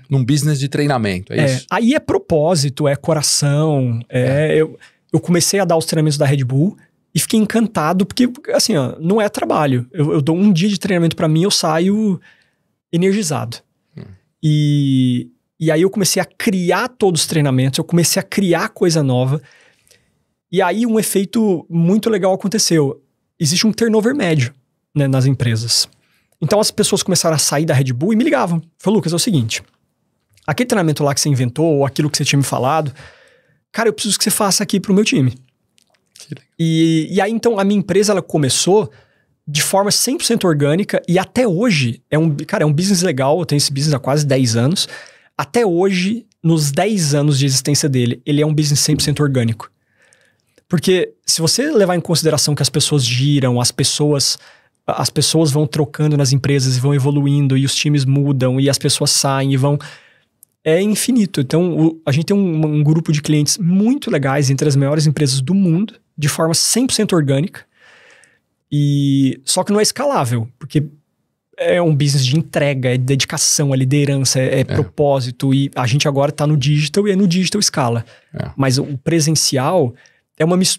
num business de treinamento, é isso? Aí é propósito, é coração, eu comecei a dar os treinamentos da Red Bull e fiquei encantado, porque, assim, ó, não é trabalho. Eu dou um dia de treinamento pra mim, eu saio energizado. E aí eu comecei a criar todos os treinamentos, eu comecei a criar coisa nova. E aí um efeito muito legal aconteceu. Existe um turnover médio, né, nas empresas. Então as pessoas começaram a sair da Red Bull e me ligavam. Falou, Lucas, é o seguinte, aquele treinamento lá que você inventou, ou aquilo que você tinha me falado, cara, eu preciso que você faça aqui pro meu time. E aí, então, a minha empresa, ela começou de forma 100% orgânica e até hoje, é um business legal, eu tenho esse business há quase 10 anos. Até hoje, nos 10 anos de existência dele, ele é um business 100% orgânico. Porque se você levar em consideração que as pessoas giram, as pessoas vão trocando nas empresas e vão evoluindo, e os times mudam, e as pessoas saem e vão... É infinito. Então, a gente tem um grupo de clientes muito legais, entre as maiores empresas do mundo, de forma 100% orgânica. Só que não é escalável, porque é um business de entrega, é dedicação, é liderança, é propósito. E a gente agora está no digital e é no digital escala. Mas o presencial,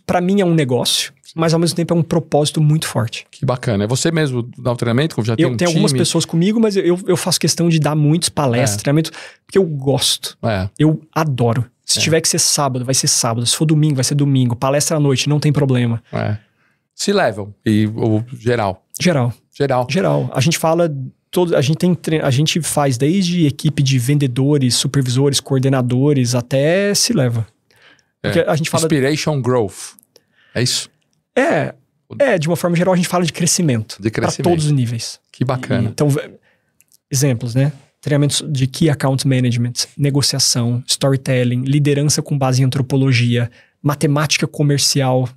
para mim, é um negócio, mas ao mesmo tempo é um propósito muito forte. Que bacana. É você mesmo dá o treinamento? Já tem um tenho time? Algumas pessoas comigo, mas eu faço questão de dar muitos palestras, treinamento, porque eu gosto. Eu adoro. Se tiver que ser sábado, vai ser sábado. Se for domingo, vai ser domingo. Palestra à noite, não tem problema. Se levam. Geral. Geral. A gente fala... A gente faz desde equipe de vendedores, supervisores, coordenadores, até se leva. Porque a gente fala... Inspiration Growth. É isso? De uma forma geral, a gente fala de crescimento. Para todos os níveis. Que bacana. Então, exemplos, né? Treinamentos de Key Account Management, negociação, storytelling, liderança com base em antropologia, matemática comercial.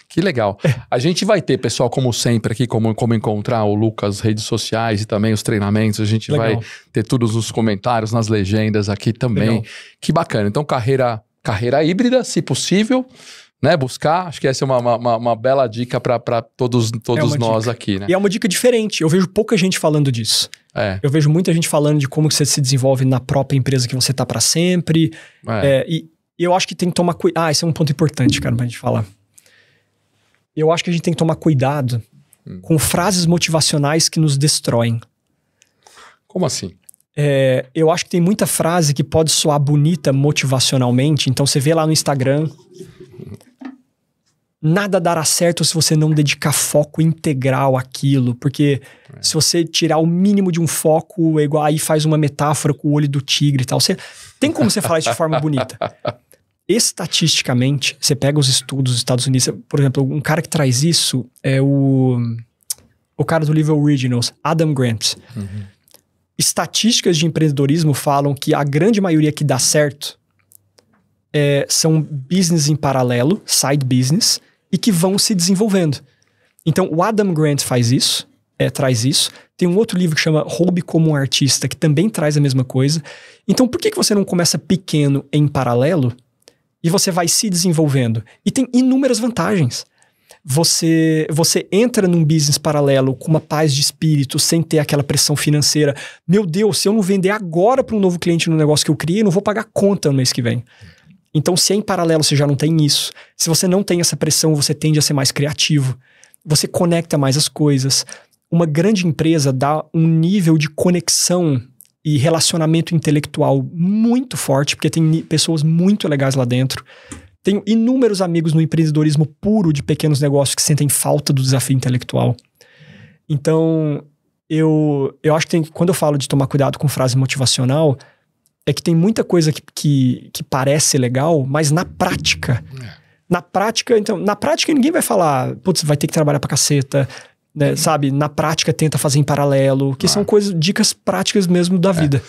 Que legal. A gente vai ter, pessoal, como sempre aqui, como encontrar o Lucas nas redes sociais e também os treinamentos. A gente vai ter todos os comentários, nas legendas aqui também. Legal. Que bacana. Então, carreira híbrida, se possível, né? Buscar. Acho que essa é uma bela dica para todos nós aqui, né? E é uma dica diferente. Eu vejo pouca gente falando disso. Eu vejo muita gente falando de como que você se desenvolve na própria empresa que você tá para sempre. E eu acho que tem que tomar cuidado. Esse é um ponto importante, cara, pra gente falar. Eu acho que a gente tem que tomar cuidado com frases motivacionais que nos destroem. Como assim? Eu acho que tem muita frase que pode soar bonita motivacionalmente. Então você vê lá no Instagram... Nada dará certo se você não dedicar foco integral àquilo. Porque se você tirar o mínimo de um foco, aí faz uma metáfora com o olho do tigre e tal. Tem como você falar isso de forma bonita. Estatisticamente, você pega os estudos dos Estados Unidos, por exemplo, um cara que traz isso é o cara do livro Originals, Adam Grant. Estatísticas de empreendedorismo falam que a grande maioria que dá certo são business em paralelo, side business, e que vão se desenvolvendo. Então, o Adam Grant faz isso, traz isso. Tem um outro livro que chama Roube como um Artista, que também traz a mesma coisa. Então, por que você não começa pequeno em paralelo e você vai se desenvolvendo? E tem inúmeras vantagens. Você entra num business paralelo com uma paz de espírito, sem ter aquela pressão financeira. Meu Deus, se eu não vender agora para um novo cliente no negócio que eu criei, eu não vou pagar conta no mês que vem. Então, se é em paralelo, você já não tem isso. Se você não tem essa pressão, você tende a ser mais criativo. Você conecta mais as coisas. Uma grande empresa dá um nível de conexão e relacionamento intelectual muito forte, porque tem pessoas muito legais lá dentro. Tenho inúmeros amigos no empreendedorismo puro de pequenos negócios que sentem falta do desafio intelectual. Então, eu acho que quando eu falo de tomar cuidado com frase motivacional... É que tem muita coisa que parece legal, mas na prática Na prática, ninguém vai falar, putz, vai ter que trabalhar pra caceta, né? Sabe? Na prática, tenta fazer em paralelo, que são dicas práticas mesmo da vida.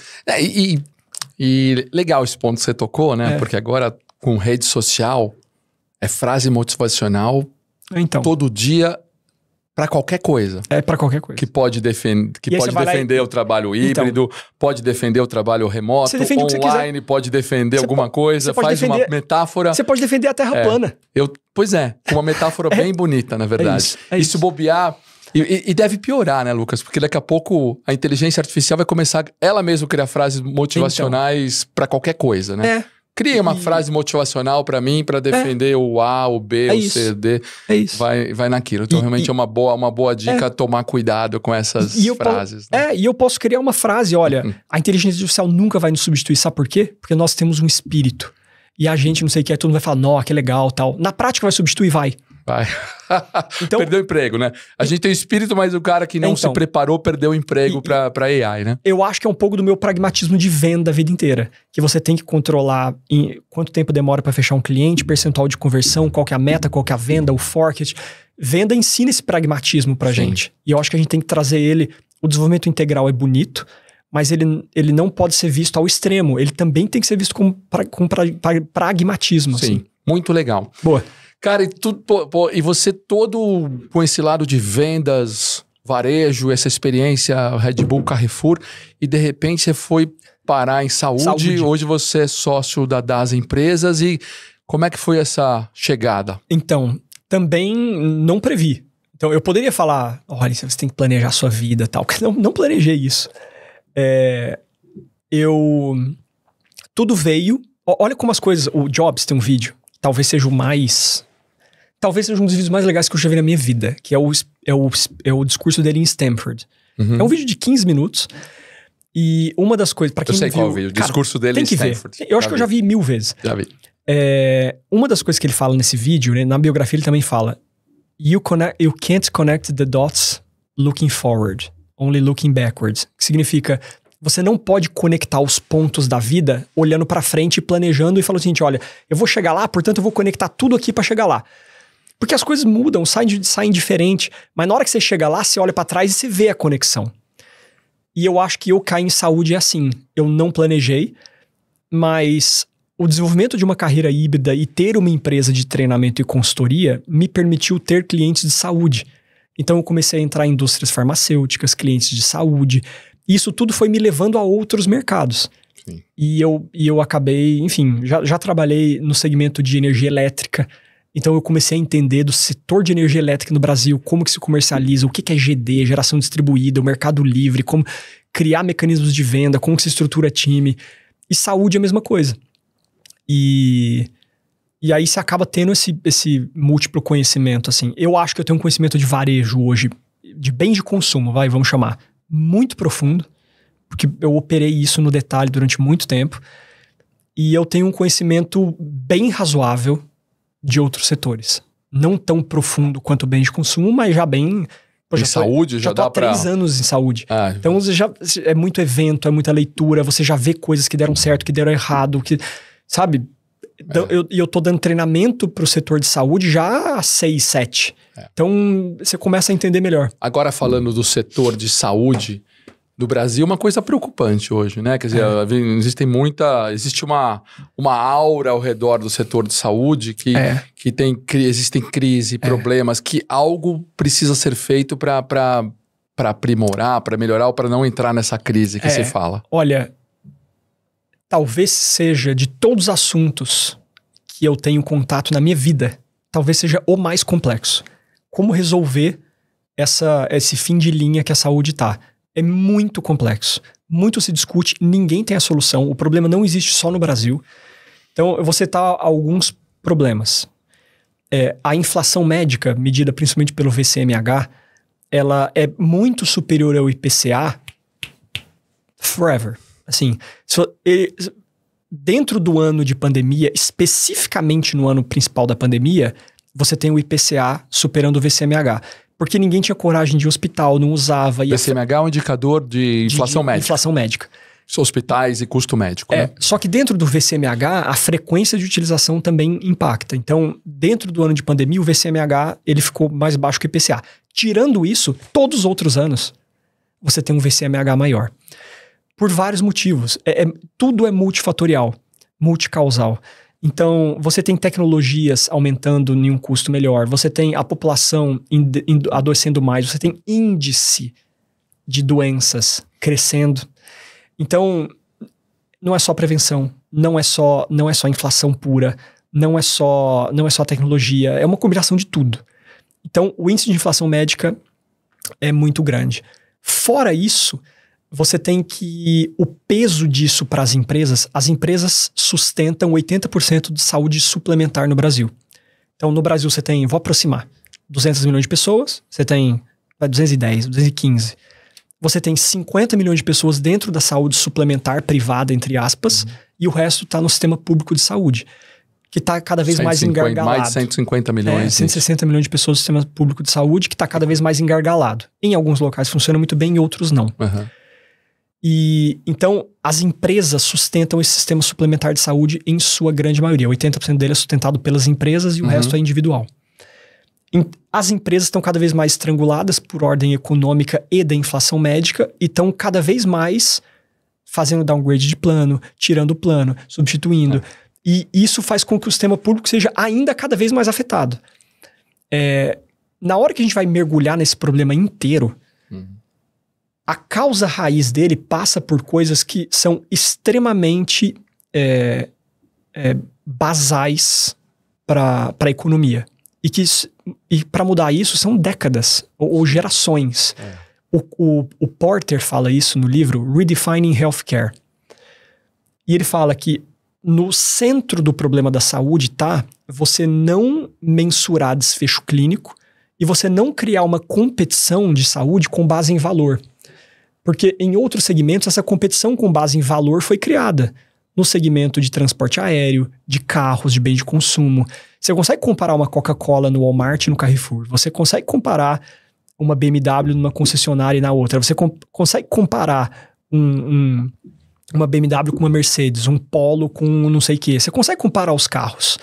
E legal esse ponto que você tocou, né? Porque agora, com rede social, é frase motivacional todo dia para qualquer coisa. É para qualquer coisa. Que pode, defender o trabalho híbrido, pode defender o trabalho remoto, online, pode defender alguma coisa, faz uma metáfora. Você pode defender a Terra plana. Pois é, com uma metáfora bem bonita, na verdade. É isso. Se bobear... E deve piorar, né, Lucas? Porque daqui a pouco a inteligência artificial vai começar ela mesma a criar frases motivacionais para qualquer coisa, né? Cria uma frase motivacional para mim, para defender o A, o B, o C, o D. É isso. Vai naquilo. Então, realmente é uma boa dica tomar cuidado com essas frases. Né? E eu posso criar uma frase, olha, a inteligência artificial nunca vai nos substituir, sabe por quê? Porque nós temos um espírito. E a gente, não sei o que, todo mundo vai falar, nó, que legal, tal. Na prática vai substituir, vai. Então, perdeu o emprego, né? A gente tem o espírito, mas o cara que não se preparou perdeu o emprego pra AI, né? Eu acho que é um pouco do meu pragmatismo de venda a vida inteira. Que você tem que controlar quanto tempo demora para fechar um cliente, percentual de conversão, qual que é a meta, qual que é a venda, o forecast. Venda ensina esse pragmatismo pra gente. E eu acho que a gente tem que trazer ele... O desenvolvimento integral é bonito, mas ele não pode ser visto ao extremo. Ele também tem que ser visto com pragmatismo. Sim, assim. Muito legal. Boa. Cara, e você todo com esse lado de vendas, varejo, essa experiência Red Bull, Carrefour, e de repente você foi parar em saúde. Hoje você é sócio das empresas. E como é que foi essa chegada? Então, também não previ. Então, eu poderia falar, olha, você tem que planejar a sua vida e tal, porque não planejei isso. Tudo veio... Olha como as coisas... O Jobs tem um vídeo, talvez seja um dos vídeos mais legais que eu já vi na minha vida, que é o discurso dele em Stanford. É um vídeo de 15 minutos. E uma das coisas... Pra quem eu sei não viu, qual vídeo. O discurso dele em Stanford. Eu acho que eu já vi 1000 vezes. Já vi. Uma das coisas que ele fala nesse vídeo, né, na biografia ele também fala, you can't connect the dots looking forward, only looking backwards. Que significa... Você não pode conectar os pontos da vida olhando pra frente, planejando e falando o seguinte, olha, eu vou chegar lá, portanto eu vou conectar tudo aqui pra chegar lá. Porque as coisas mudam, saem diferente, mas na hora que você chega lá, você olha pra trás e você vê a conexão. E eu acho que eu caí em saúde assim. Eu não planejei, mas o desenvolvimento de uma carreira híbrida e ter uma empresa de treinamento e consultoria me permitiu ter clientes de saúde. Então eu comecei a entrar em indústrias farmacêuticas, clientes de saúde. Isso tudo foi me levando a outros mercados. Sim. E eu acabei, enfim, já trabalhei no segmento de energia elétrica. Então eu comecei a entender do setor de energia elétrica no Brasil, como que se comercializa, o que é GD, geração distribuída, o mercado livre, como criar mecanismos de venda, como que se estrutura time. E saúde é a mesma coisa. E aí você acaba tendo esse múltiplo conhecimento, assim. Eu acho que eu tenho um conhecimento de varejo hoje, de bens de consumo, vamos chamar, muito profundo, porque eu operei isso no detalhe durante muito tempo. E eu tenho um conhecimento bem razoável de outros setores. Não tão profundo quanto bem de consumo, mas já bem... Em saúde? Já dá pra... 3 anos em saúde. Então é muito evento, é muita leitura, você já vê coisas que deram certo, que deram errado, que... Sabe? Então, eu tô dando treinamento pro setor de saúde já há 6, 7. Então, você começa a entender melhor. Agora, falando do setor de saúde do Brasil, uma coisa preocupante hoje, né? Quer dizer, existe uma aura ao redor do setor de saúde que existem crise, problemas, que algo precisa ser feito para aprimorar, para melhorar ou para não entrar nessa crise que se fala. Olha, talvez seja de todos os assuntos que eu tenho contato na minha vida, talvez seja o mais complexo. Como resolver esse fim de linha que a saúde tá? É muito complexo. Muito se discute, ninguém tem a solução. O problema não existe só no Brasil. Então, eu vou citar alguns problemas. A inflação médica, medida principalmente pelo VCMH, ela é muito superior ao IPCA forever. Assim, dentro do ano de pandemia, especificamente no ano principal da pandemia, você tem o IPCA superando o VCMH. Porque ninguém tinha coragem de ir ao hospital, não usava. VCMH é um indicador de inflação médica. Inflação médica. hospitais e custo médico, né? Só que dentro do VCMH, a frequência de utilização também impacta. Então, dentro do ano de pandemia, o VCMH ele ficou mais baixo que o IPCA. Tirando isso, todos os outros anos, você tem um VCMH maior. Por vários motivos. Tudo é multifatorial, multicausal. Então, você tem tecnologias aumentando em um custo melhor, você tem a população adoecendo mais, você tem índice de doenças crescendo. Então, não é só prevenção, não é só inflação pura, não é só tecnologia, é uma combinação de tudo. Então, o índice de inflação médica é muito grande. Fora isso, você tem que o peso disso para as empresas sustentam 80% de saúde suplementar no Brasil. Então, no Brasil você tem, vou aproximar, 200 milhões de pessoas, você tem 210, 215. Você tem 50 milhões de pessoas dentro da saúde suplementar privada, entre aspas, e o resto está no sistema público de saúde, que está cada vez mais engargalado. Mais de 150 milhões. 160 milhões de pessoas no sistema público de saúde, que está cada vez mais engargalado. Em alguns locais funciona muito bem, em outros não. Uhum. E então, as empresas sustentam esse sistema suplementar de saúde em sua grande maioria. 80% dele é sustentado pelas empresas e o resto é individual. As empresas estão cada vez mais estranguladas por ordem econômica e da inflação médica e estão cada vez mais fazendo downgrade de plano, tirando o plano, substituindo. E isso faz com que o sistema público seja ainda cada vez mais afetado. Na hora que a gente vai mergulhar nesse problema inteiro, a causa raiz dele passa por coisas que são extremamente basais para a economia. E para mudar isso são décadas ou gerações. O Porter fala isso no livro Redefining Healthcare. E ele fala que no centro do problema da saúde está você não mensurar desfecho clínico e você não criar uma competição de saúde com base em valor. Porque em outros segmentos, essa competição com base em valor foi criada. No segmento de transporte aéreo, de carros, de bem de consumo. Você consegue comparar uma Coca-Cola no Walmart e no Carrefour. Você consegue comparar uma BMW numa concessionária e na outra. Você consegue comparar uma BMW com uma Mercedes, um Polo com não sei o quê. Você consegue comparar os carros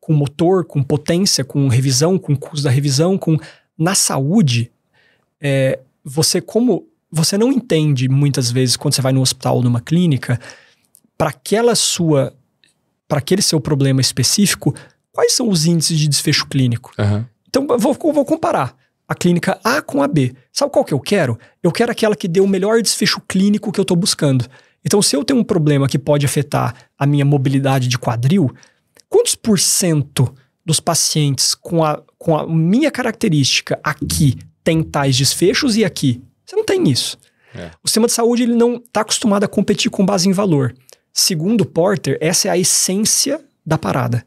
com motor, com potência, com revisão, com custo da revisão. Na saúde, você não entende muitas vezes quando você vai no hospital ou numa clínica, para aquele seu problema específico, quais são os índices de desfecho clínico? Uhum. Então, eu vou comparar a clínica A com a B. Sabe qual que eu quero? Eu quero aquela que dê o melhor desfecho clínico que eu estou buscando. Então, se eu tenho um problema que pode afetar a minha mobilidade de quadril, quantos % dos pacientes com a minha característica aqui tem tais desfechos e aqui? Você não tem isso. O sistema de saúde ele não está acostumado a competir com base em valor. Segundo Porter, essa é a essência da parada.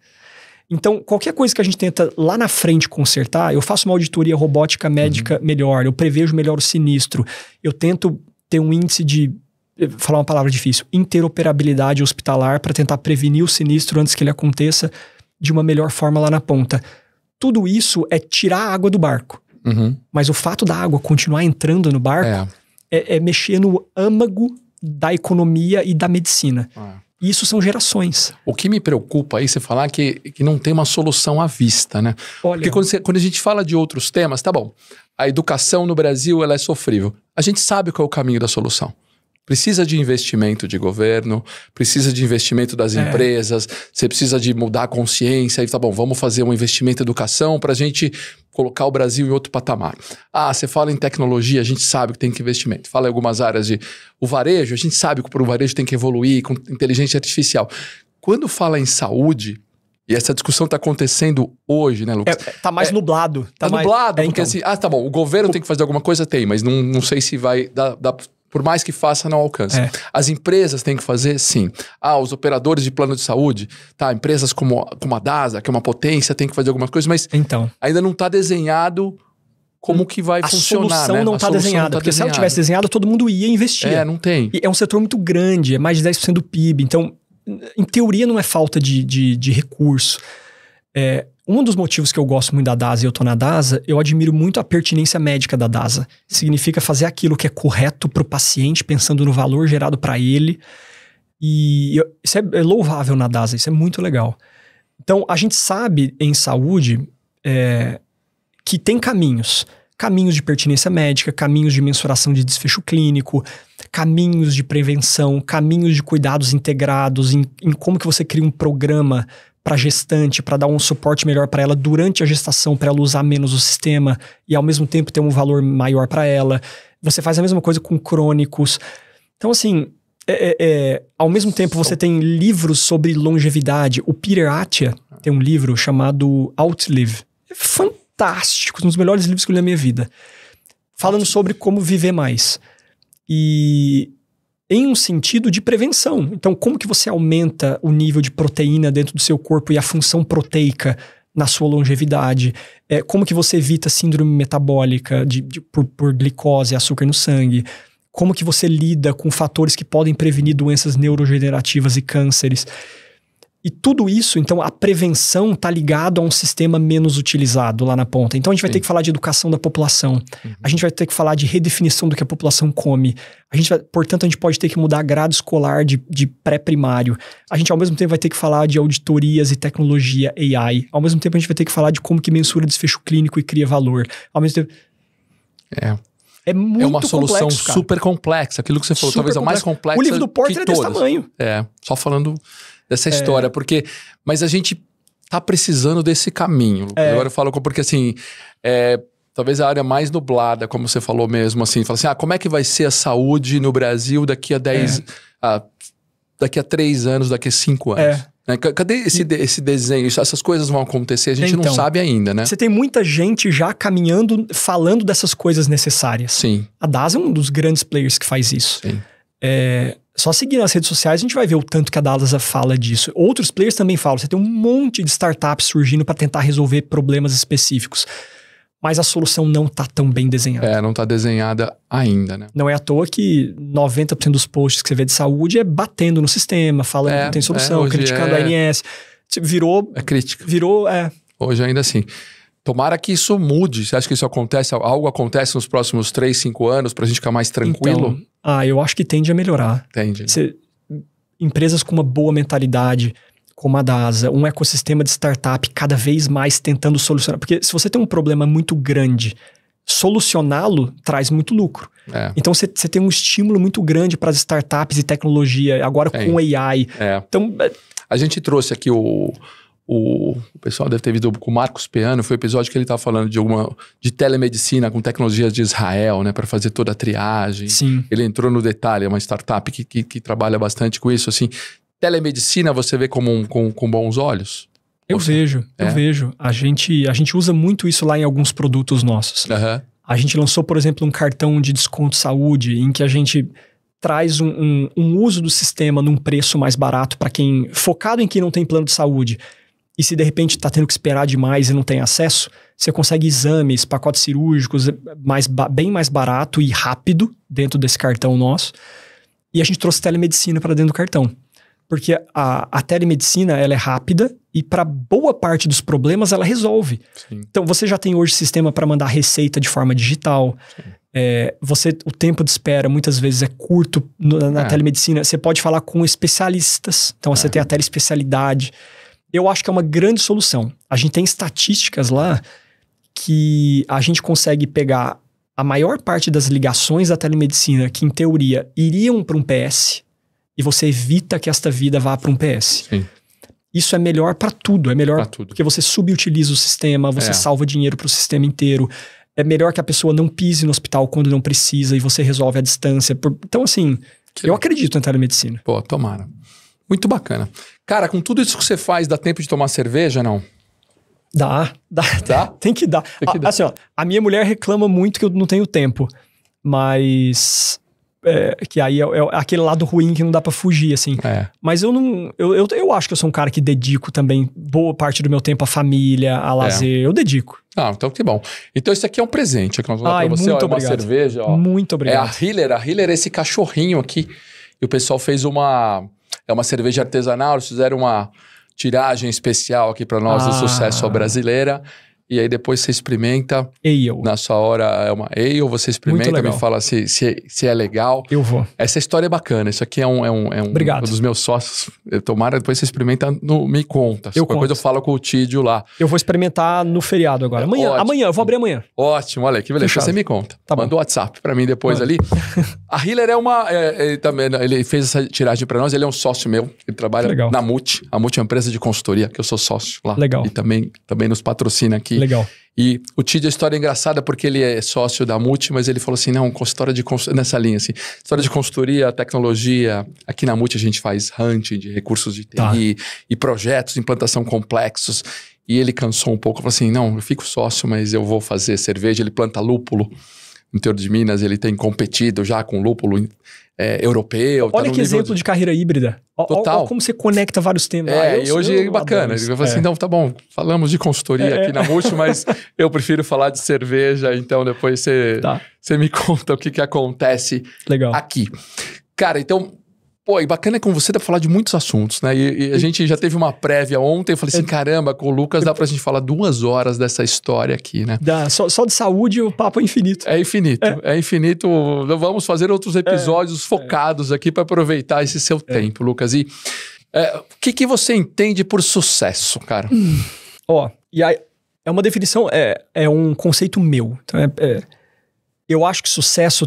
Então, qualquer coisa que a gente tenta lá na frente consertar, eu faço uma auditoria robótica médica melhor, eu prevejo melhor o sinistro, eu tento ter um índice de, falar uma palavra difícil, interoperabilidade hospitalar para tentar prevenir o sinistro antes que ele aconteça de uma melhor forma lá na ponta. Tudo isso é tirar a água do barco. Mas o fato da água continuar entrando no barco é mexer no âmago da economia e da medicina. E isso são gerações. O que me preocupa aí, você falar que não tem uma solução à vista, né? Olha, porque quando a gente fala de outros temas, tá bom, a educação no Brasil ela é sofrível. A gente sabe qual é o caminho da solução. Precisa de investimento de governo, precisa de investimento das empresas, você precisa de mudar a consciência, e tá bom, vamos fazer um investimento em educação para a gente colocar o Brasil em outro patamar. Você fala em tecnologia, a gente sabe que tem que investimento. Fala em algumas áreas o varejo, a gente sabe que o varejo tem que evoluir com inteligência artificial. Quando fala em saúde, e essa discussão está acontecendo hoje, né, Lucas? Tá mais nublado. Tá nublado, porque assim, tá bom, o governo tem que fazer alguma coisa, mas não sei se vai dar por mais que faça, não alcança. As empresas têm que fazer, sim. Os operadores de plano de saúde, empresas como a DASA, que é uma potência, tem que fazer algumas coisas, mas ainda não está desenhado como que vai funcionar. A solução não está desenhada, porque se ela tivesse desenhada, todo mundo ia investir. Não tem. E é um setor muito grande, é mais de 10% do PIB, então, em teoria, não é falta de recurso. Um dos motivos que eu gosto muito da DASA e eu tô na DASA, eu admiro muito a pertinência médica da DASA. Significa fazer aquilo que é correto pro paciente, pensando no valor gerado para ele. E isso é louvável na DASA, isso é muito legal. Então, a gente sabe em saúde que tem caminhos. Caminhos de pertinência médica, caminhos de mensuração de desfecho clínico, caminhos de prevenção, caminhos de cuidados integrados, em como que você cria um programa para gestante, para dar um suporte melhor para ela durante a gestação, para ela usar menos o sistema e ao mesmo tempo ter um valor maior para ela. Você faz a mesma coisa com crônicos. Então, assim, ao mesmo tempo você tem livros sobre longevidade. O Peter Attia tem um livro chamado Outlive. É fantástico, um dos melhores livros que eu li na minha vida. Falando sobre como viver mais. E em um sentido de prevenção. Então, como que você aumenta o nível de proteína dentro do seu corpo e a função proteica na sua longevidade? Como que você evita síndrome metabólica por glicose e açúcar no sangue? Como que você lida com fatores que podem prevenir doenças neurodegenerativas e cânceres? E tudo isso, então, a prevenção está ligado a um sistema menos utilizado lá na ponta. Então, a gente vai ter que falar de educação da população. A gente vai ter que falar de redefinição do que a população come. Portanto, a gente pode ter que mudar a grade escolar de pré-primário. A gente, ao mesmo tempo, vai ter que falar de auditorias e tecnologia AI. Ao mesmo tempo, a gente vai ter que falar de como que mensura desfecho clínico e cria valor. Ao mesmo tempo... É muito complexo, é uma solução super complexa. Aquilo que você falou, talvez a mais complexa. O livro do Porter é desse tamanho. Só falando dessa história. Mas a gente tá precisando desse caminho. Agora eu falo porque assim, talvez a área mais nublada, como você falou mesmo, assim, fala assim, como é que vai ser a saúde no Brasil daqui a 10, daqui a 3 anos, daqui a 5 anos? Cadê esse desenho? Essas coisas vão acontecer, a gente não sabe ainda, né? Você tem muita gente já caminhando, falando dessas coisas necessárias. Sim. A DASA é um dos grandes players que faz isso. Sim. Só seguir nas redes sociais a gente vai ver o tanto que a DASA fala disso. Outros players também falam. Você tem um monte de startups surgindo para tentar resolver problemas específicos. Mas a solução não tá tão bem desenhada. Não tá desenhada ainda, né? Não é à toa que 90% dos posts que você vê de saúde é batendo no sistema, falando que não tem solução, criticando a ANS. Virou... É crítica. Virou, Hoje ainda assim. Tomara que isso mude. Você acha que isso acontece? Algo acontece nos próximos 3, 5 anos pra gente ficar mais tranquilo? Então, eu acho que tende a melhorar. Tende. Empresas com uma boa mentalidade, como a DASA, um ecossistema de startup cada vez mais tentando solucionar. Porque se você tem um problema muito grande, solucioná-lo traz muito lucro. Então você tem um estímulo muito grande para as startups e tecnologia, agora com AI. Então, a gente trouxe aqui o pessoal deve ter visto com o Marcos Peano, foi o episódio que ele estava falando de telemedicina com tecnologias de Israel, né, para fazer toda a triagem. Sim. Ele entrou no detalhe, é uma startup que trabalha bastante com isso, assim. Telemedicina você vê com bons olhos? Eu vejo. A gente usa muito isso lá em alguns produtos nossos. A gente lançou, por exemplo, um cartão de desconto saúde, em que a gente traz um uso do sistema num preço mais barato para quem... Focado em quem não tem plano de saúde. E se de repente está tendo que esperar demais e não tem acesso, você consegue exames, pacotes cirúrgicos bem mais barato e rápido dentro desse cartão nosso. E a gente trouxe telemedicina para dentro do cartão. Porque a telemedicina, ela é rápida e para boa parte dos problemas ela resolve. Sim. Então você já tem hoje sistema para mandar receita de forma digital. O tempo de espera muitas vezes é curto na telemedicina. Você pode falar com especialistas. Então você tem a teleespecialidade. Eu acho que é uma grande solução. A gente tem estatísticas lá que a gente consegue pegar a maior parte das ligações da telemedicina que, em teoria, iriam para um PS e você evita que esta vida vá para um PS. Sim. Isso é melhor para tudo. É melhor porque você subutiliza o sistema, você salva dinheiro para o sistema inteiro. É melhor que a pessoa não pise no hospital quando não precisa e você resolve à distância. Então, assim, eu acredito na telemedicina. Pô, tomara. Muito bacana. Cara, com tudo isso que você faz, dá tempo de tomar cerveja, não? Dá? Tem que dar. Assim, a minha mulher reclama muito que eu não tenho tempo. Mas... que aí é aquele lado ruim que não dá pra fugir, assim. Mas eu não... Eu acho que eu sou um cara que dedico também boa parte do meu tempo à família, a lazer. Eu dedico. Então que bom. Então isso aqui é um presente que nós vamos dar pra você. Muito obrigado. Uma cerveja. Muito obrigado. É a Hiller. A Hiller é esse cachorrinho aqui. E o pessoal fez uma cerveja artesanal. Eles fizeram tiragem especial aqui para nós do Sucesso à Brasileira. E aí depois você experimenta. Ale. Na sua hora é uma ale, você experimenta, me fala se é legal. Eu vou. Essa história é bacana. Isso aqui é um dos meus sócios. Tomara, depois você experimenta, me conta. Qualquer coisa eu falo com o Tídio lá. Eu vou experimentar no feriado agora. Amanhã, eu vou abrir amanhã. Ótimo, olha que beleza. Fechado. Você me conta. Tá Manda o WhatsApp pra mim depois ali. A Hiller é uma... ele fez essa tiragem pra nós, ele é um sócio meu. Ele trabalha na Multi. A Multi é uma empresa de consultoria, que eu sou sócio lá. Legal. E também nos patrocina aqui. Legal. E o Tídio, a história é engraçada porque ele é sócio da Multi, mas ele falou assim, não, história de nessa linha assim, história de consultoria, tecnologia, aqui na Multi a gente faz hunting de recursos de TI e projetos de implantação complexos, e ele cansou um pouco, falou assim, não, eu fico sócio, mas eu vou fazer cerveja, ele planta lúpulo no interior de Minas, ele tem competido já com lúpulo europeu. Olha que exemplo de carreira híbrida. Total. Olha como você conecta vários temas. E hoje é bacana. Ele falou assim, não, tá bom, falamos de consultoria aqui na Multi, mas eu prefiro falar de cerveja, então depois você me conta o que acontece aqui. Cara, então... Pô, e bacana com você dá pra falar de muitos assuntos, né? E a gente já teve uma prévia ontem, eu falei assim, caramba, com o Lucas dá pra gente falar 2 horas dessa história aqui, né? Dá, só de saúde o papo é infinito. É infinito. Vamos fazer outros episódios focados aqui para aproveitar esse seu tempo, Lucas. E o que você entende por sucesso, cara? E aí, é uma definição, é um conceito meu. Então eu acho que sucesso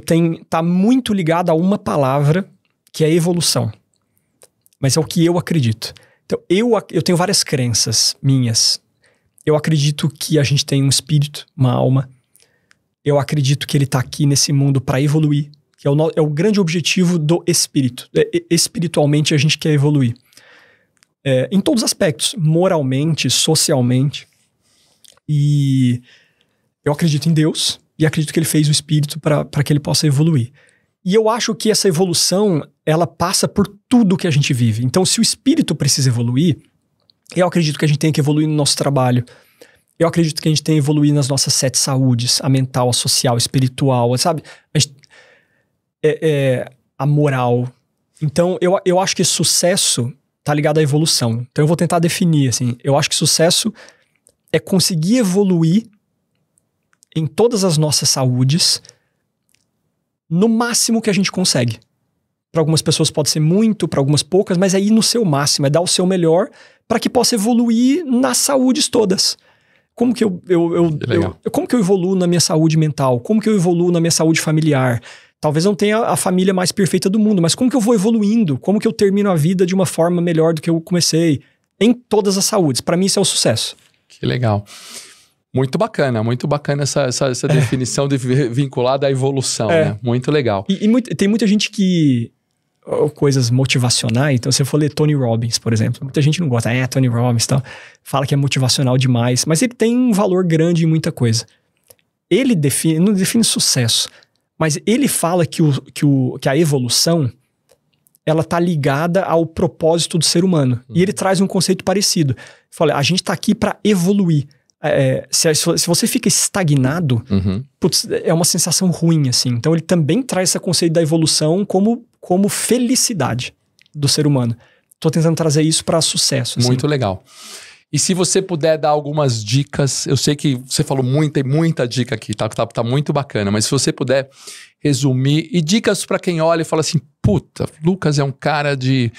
tá muito ligado a uma palavra, que é a evolução. Mas é o que eu acredito. Então, eu tenho várias crenças minhas. Eu acredito que a gente tem um espírito, uma alma. Eu acredito que ele está aqui nesse mundo para evoluir, que é o grande objetivo do espírito. Espiritualmente, a gente quer evoluir. Em todos os aspectos, moralmente, socialmente. E eu acredito em Deus e acredito que ele fez o espírito para que ele possa evoluir. E eu acho que essa evolução, ela passa por tudo que a gente vive. Então, se o espírito precisa evoluir, eu acredito que a gente tem que evoluir no nosso trabalho. Eu acredito que a gente tem que evoluir nas nossas 7 saúdes, a mental, a social, a espiritual, sabe? A moral. Então, eu acho que sucesso tá ligado à evolução. Então, eu vou tentar definir, assim. Eu acho que sucesso é conseguir evoluir em todas as nossas saúdes no máximo que a gente consegue. Para algumas pessoas pode ser muito, para algumas poucas, mas é ir no seu máximo, é dar o seu melhor para que possa evoluir nas saúdes todas. Como que como que eu evoluo na minha saúde mental? Como que eu evoluo na minha saúde familiar? Talvez eu não tenha a família mais perfeita do mundo, mas como que eu vou evoluindo? Como que eu termino a vida de uma forma melhor do que eu comecei? Em todas as saúdes. Para mim isso é o sucesso. Que legal. Muito bacana essa definição vinculada à evolução, né? Muito legal. Tem muita gente que... Coisas motivacionais, então se eu for ler Tony Robbins, por exemplo, muita gente não gosta, Tony Robbins e tal, fala que é motivacional demais, mas ele tem um valor grande em muita coisa. Ele não define sucesso, mas ele fala que a evolução, ela tá ligada ao propósito do ser humano. E ele traz um conceito parecido. Fala, a gente tá aqui para evoluir. Se você fica estagnado, putz, é uma sensação ruim, assim. Então ele também traz esse conceito da evolução como felicidade do ser humano. Tô tentando trazer isso para sucesso. Muito legal. E se você puder dar algumas dicas, eu sei que você falou muita dica aqui, tá muito bacana, mas se você puder resumir, e dicas para quem olha e fala assim, puta, Lucas é um cara de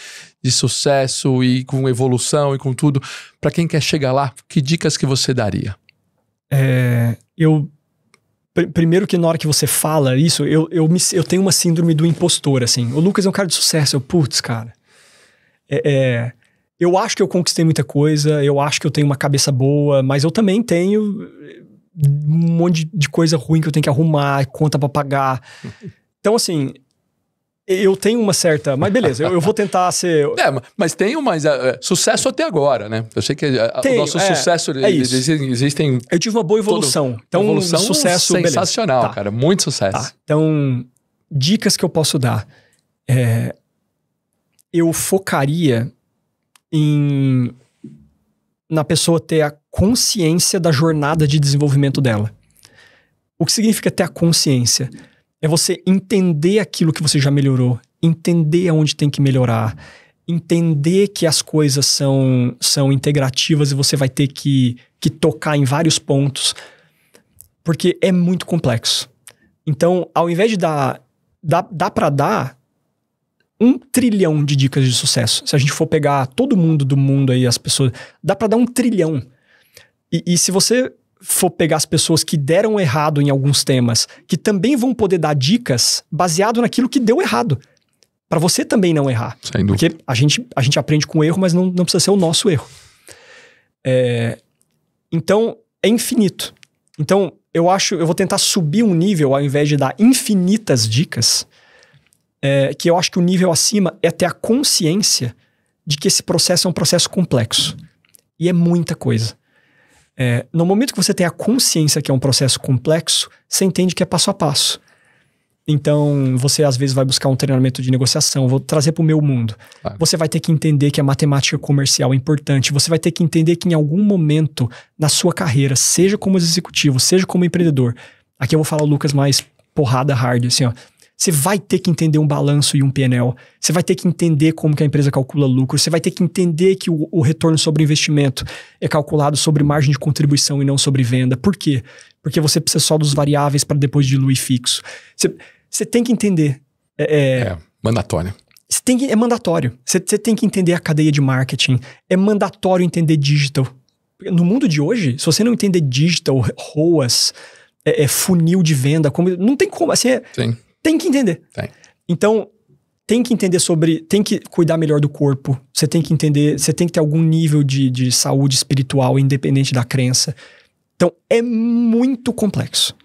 sucesso e com evolução e com tudo, para quem quer chegar lá, que dicas que você daria? Primeiro que na hora que você fala isso, eu tenho uma síndrome do impostor, assim. O Lucas é um cara de sucesso, putz, cara. Eu acho que eu conquistei muita coisa, eu acho que eu tenho uma cabeça boa, mas eu também tenho um monte de coisa ruim que eu tenho que arrumar, conta pra pagar. Então, assim, eu tenho uma certa... Mas beleza, eu vou tentar ser... Mas tem sucesso até agora, né? Eu sei que o nosso sucesso... Existem... Eu tive uma boa evolução. Então, evolução sucesso... Sensacional, beleza. Cara. Muito sucesso. Então, dicas que eu posso dar. Eu focaria na pessoa ter a consciência da jornada de desenvolvimento dela. O que significa ter a consciência? É você entender aquilo que você já melhorou, entender aonde tem que melhorar, entender que as coisas são integrativas e você vai ter que tocar em vários pontos, porque é muito complexo. Então, ao invés de dá para dar 1 trilhão de dicas de sucesso. Se a gente for pegar todo mundo do mundo aí, as pessoas, dá para dar 1 trilhão. E se você for pegar as pessoas que deram errado em alguns temas, que também vão poder dar dicas baseado naquilo que deu errado, para você também não errar. Sem dúvida. Porque a gente aprende com o erro, mas não precisa ser o nosso erro. Então, é infinito. Então, eu vou tentar subir um nível ao invés de dar infinitas dicas, que eu acho que o nível acima é ter a consciência de que esse processo é um processo complexo. E é muita coisa. No momento que você tem a consciência que é um processo complexo, você entende que é passo a passo. Então, você às vezes vai buscar um treinamento de negociação, vou trazer para o meu mundo. Claro. Você vai ter que entender que a matemática comercial é importante, você vai ter que entender que em algum momento na sua carreira, seja como executivo, seja como empreendedor, aqui eu vou falar o Lucas mais porrada hard, assim, ó. Você vai ter que entender um balanço e um P&L. Você vai ter que entender como que a empresa calcula lucro. Você vai ter que entender que o retorno sobre investimento é calculado sobre margem de contribuição e não sobre venda. Por quê? Porque você precisa só dos variáveis para depois diluir fixo. Você tem que entender. Mandatório. É mandatório. Você tem que entender a cadeia de marketing. É mandatório entender digital. No mundo de hoje, se você não entender digital, ROAS, funil de venda, não tem como. Assim, Sim. Tem que entender. Tem. Então, tem que entender tem que cuidar melhor do corpo. Você tem que entender, você tem que ter algum nível de saúde espiritual, independente da crença. Então, é muito complexo.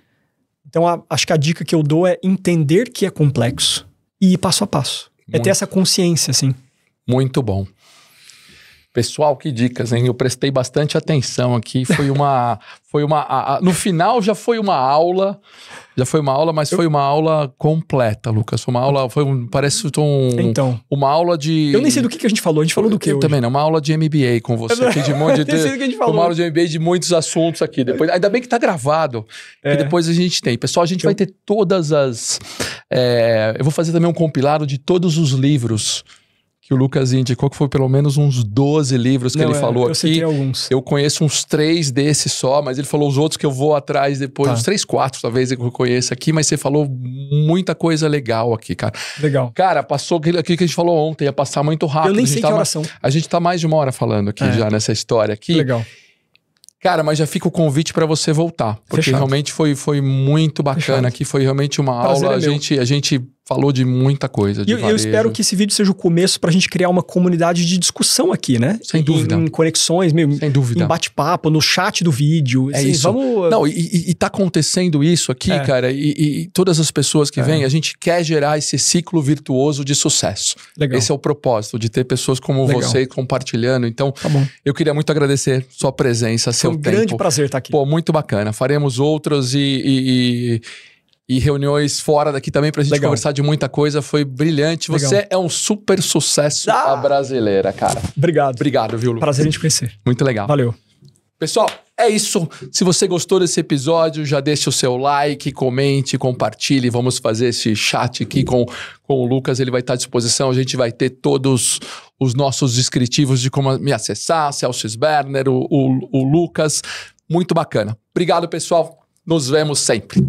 Então, acho que a dica que eu dou é entender que é complexo e ir passo a passo. É ter essa consciência, assim. Muito bom. Pessoal, que dicas, hein? Eu prestei bastante atenção aqui. No final já foi uma aula. Mas foi uma aula completa, Lucas. Foi uma aula, uma aula de... Eu nem sei do que a gente falou. A gente falou do que hoje? Também não, uma aula de MBA com você aqui, de um monte de... Eu nem sei do que a gente falou. Uma aula de MBA de muitos assuntos aqui. Depois, ainda bem que tá gravado, que depois a gente tem. Pessoal, a gente vai ter todas as... eu vou fazer também um compilado de todos os livros que o Lucas indicou, que foi pelo menos uns 12 livros que ele falou aqui. Citei alguns. Eu conheço uns 3 desses só, mas ele falou os outros que eu vou atrás depois, uns 3, 4 talvez eu conheça aqui, mas você falou muita coisa legal aqui, cara. Legal. Cara, passou aquilo que a gente falou ontem, ia passar muito rápido. Eu nem sei que horas são. A gente tá mais de 1 hora falando aqui já nessa história aqui. Legal. Cara, mas já fica o convite para você voltar, porque realmente foi muito bacana aqui, foi realmente uma aula, a gente falou de muita coisa. Eu espero que esse vídeo seja o começo pra gente criar uma comunidade de discussão aqui, né? Sem dúvida. Em conexões, sem dúvida. Em bate-papo, no chat do vídeo. É isso. Vamos... Não, e tá acontecendo isso aqui, cara, e todas as pessoas que vêm, a gente quer gerar esse ciclo virtuoso de sucesso. Legal. Esse é o propósito, de ter pessoas como você compartilhando. Então, eu queria muito agradecer sua presença, seu tempo. Foi um grande prazer estar aqui. Pô, muito bacana. Faremos outros e reuniões fora daqui também pra gente conversar de muita coisa. Foi brilhante. Você é um super sucesso à brasileira, cara. Obrigado, viu, Lucas? Prazer em te conhecer. Muito legal. Valeu. Pessoal, é isso. Se você gostou desse episódio, já deixa o seu like, comente, compartilhe. Vamos fazer esse chat aqui com o Lucas. Ele vai estar à disposição. A gente vai ter todos os nossos descritivos de como me acessar. Celso Sberner, o Lucas. Muito bacana. Obrigado, pessoal. Nos vemos sempre.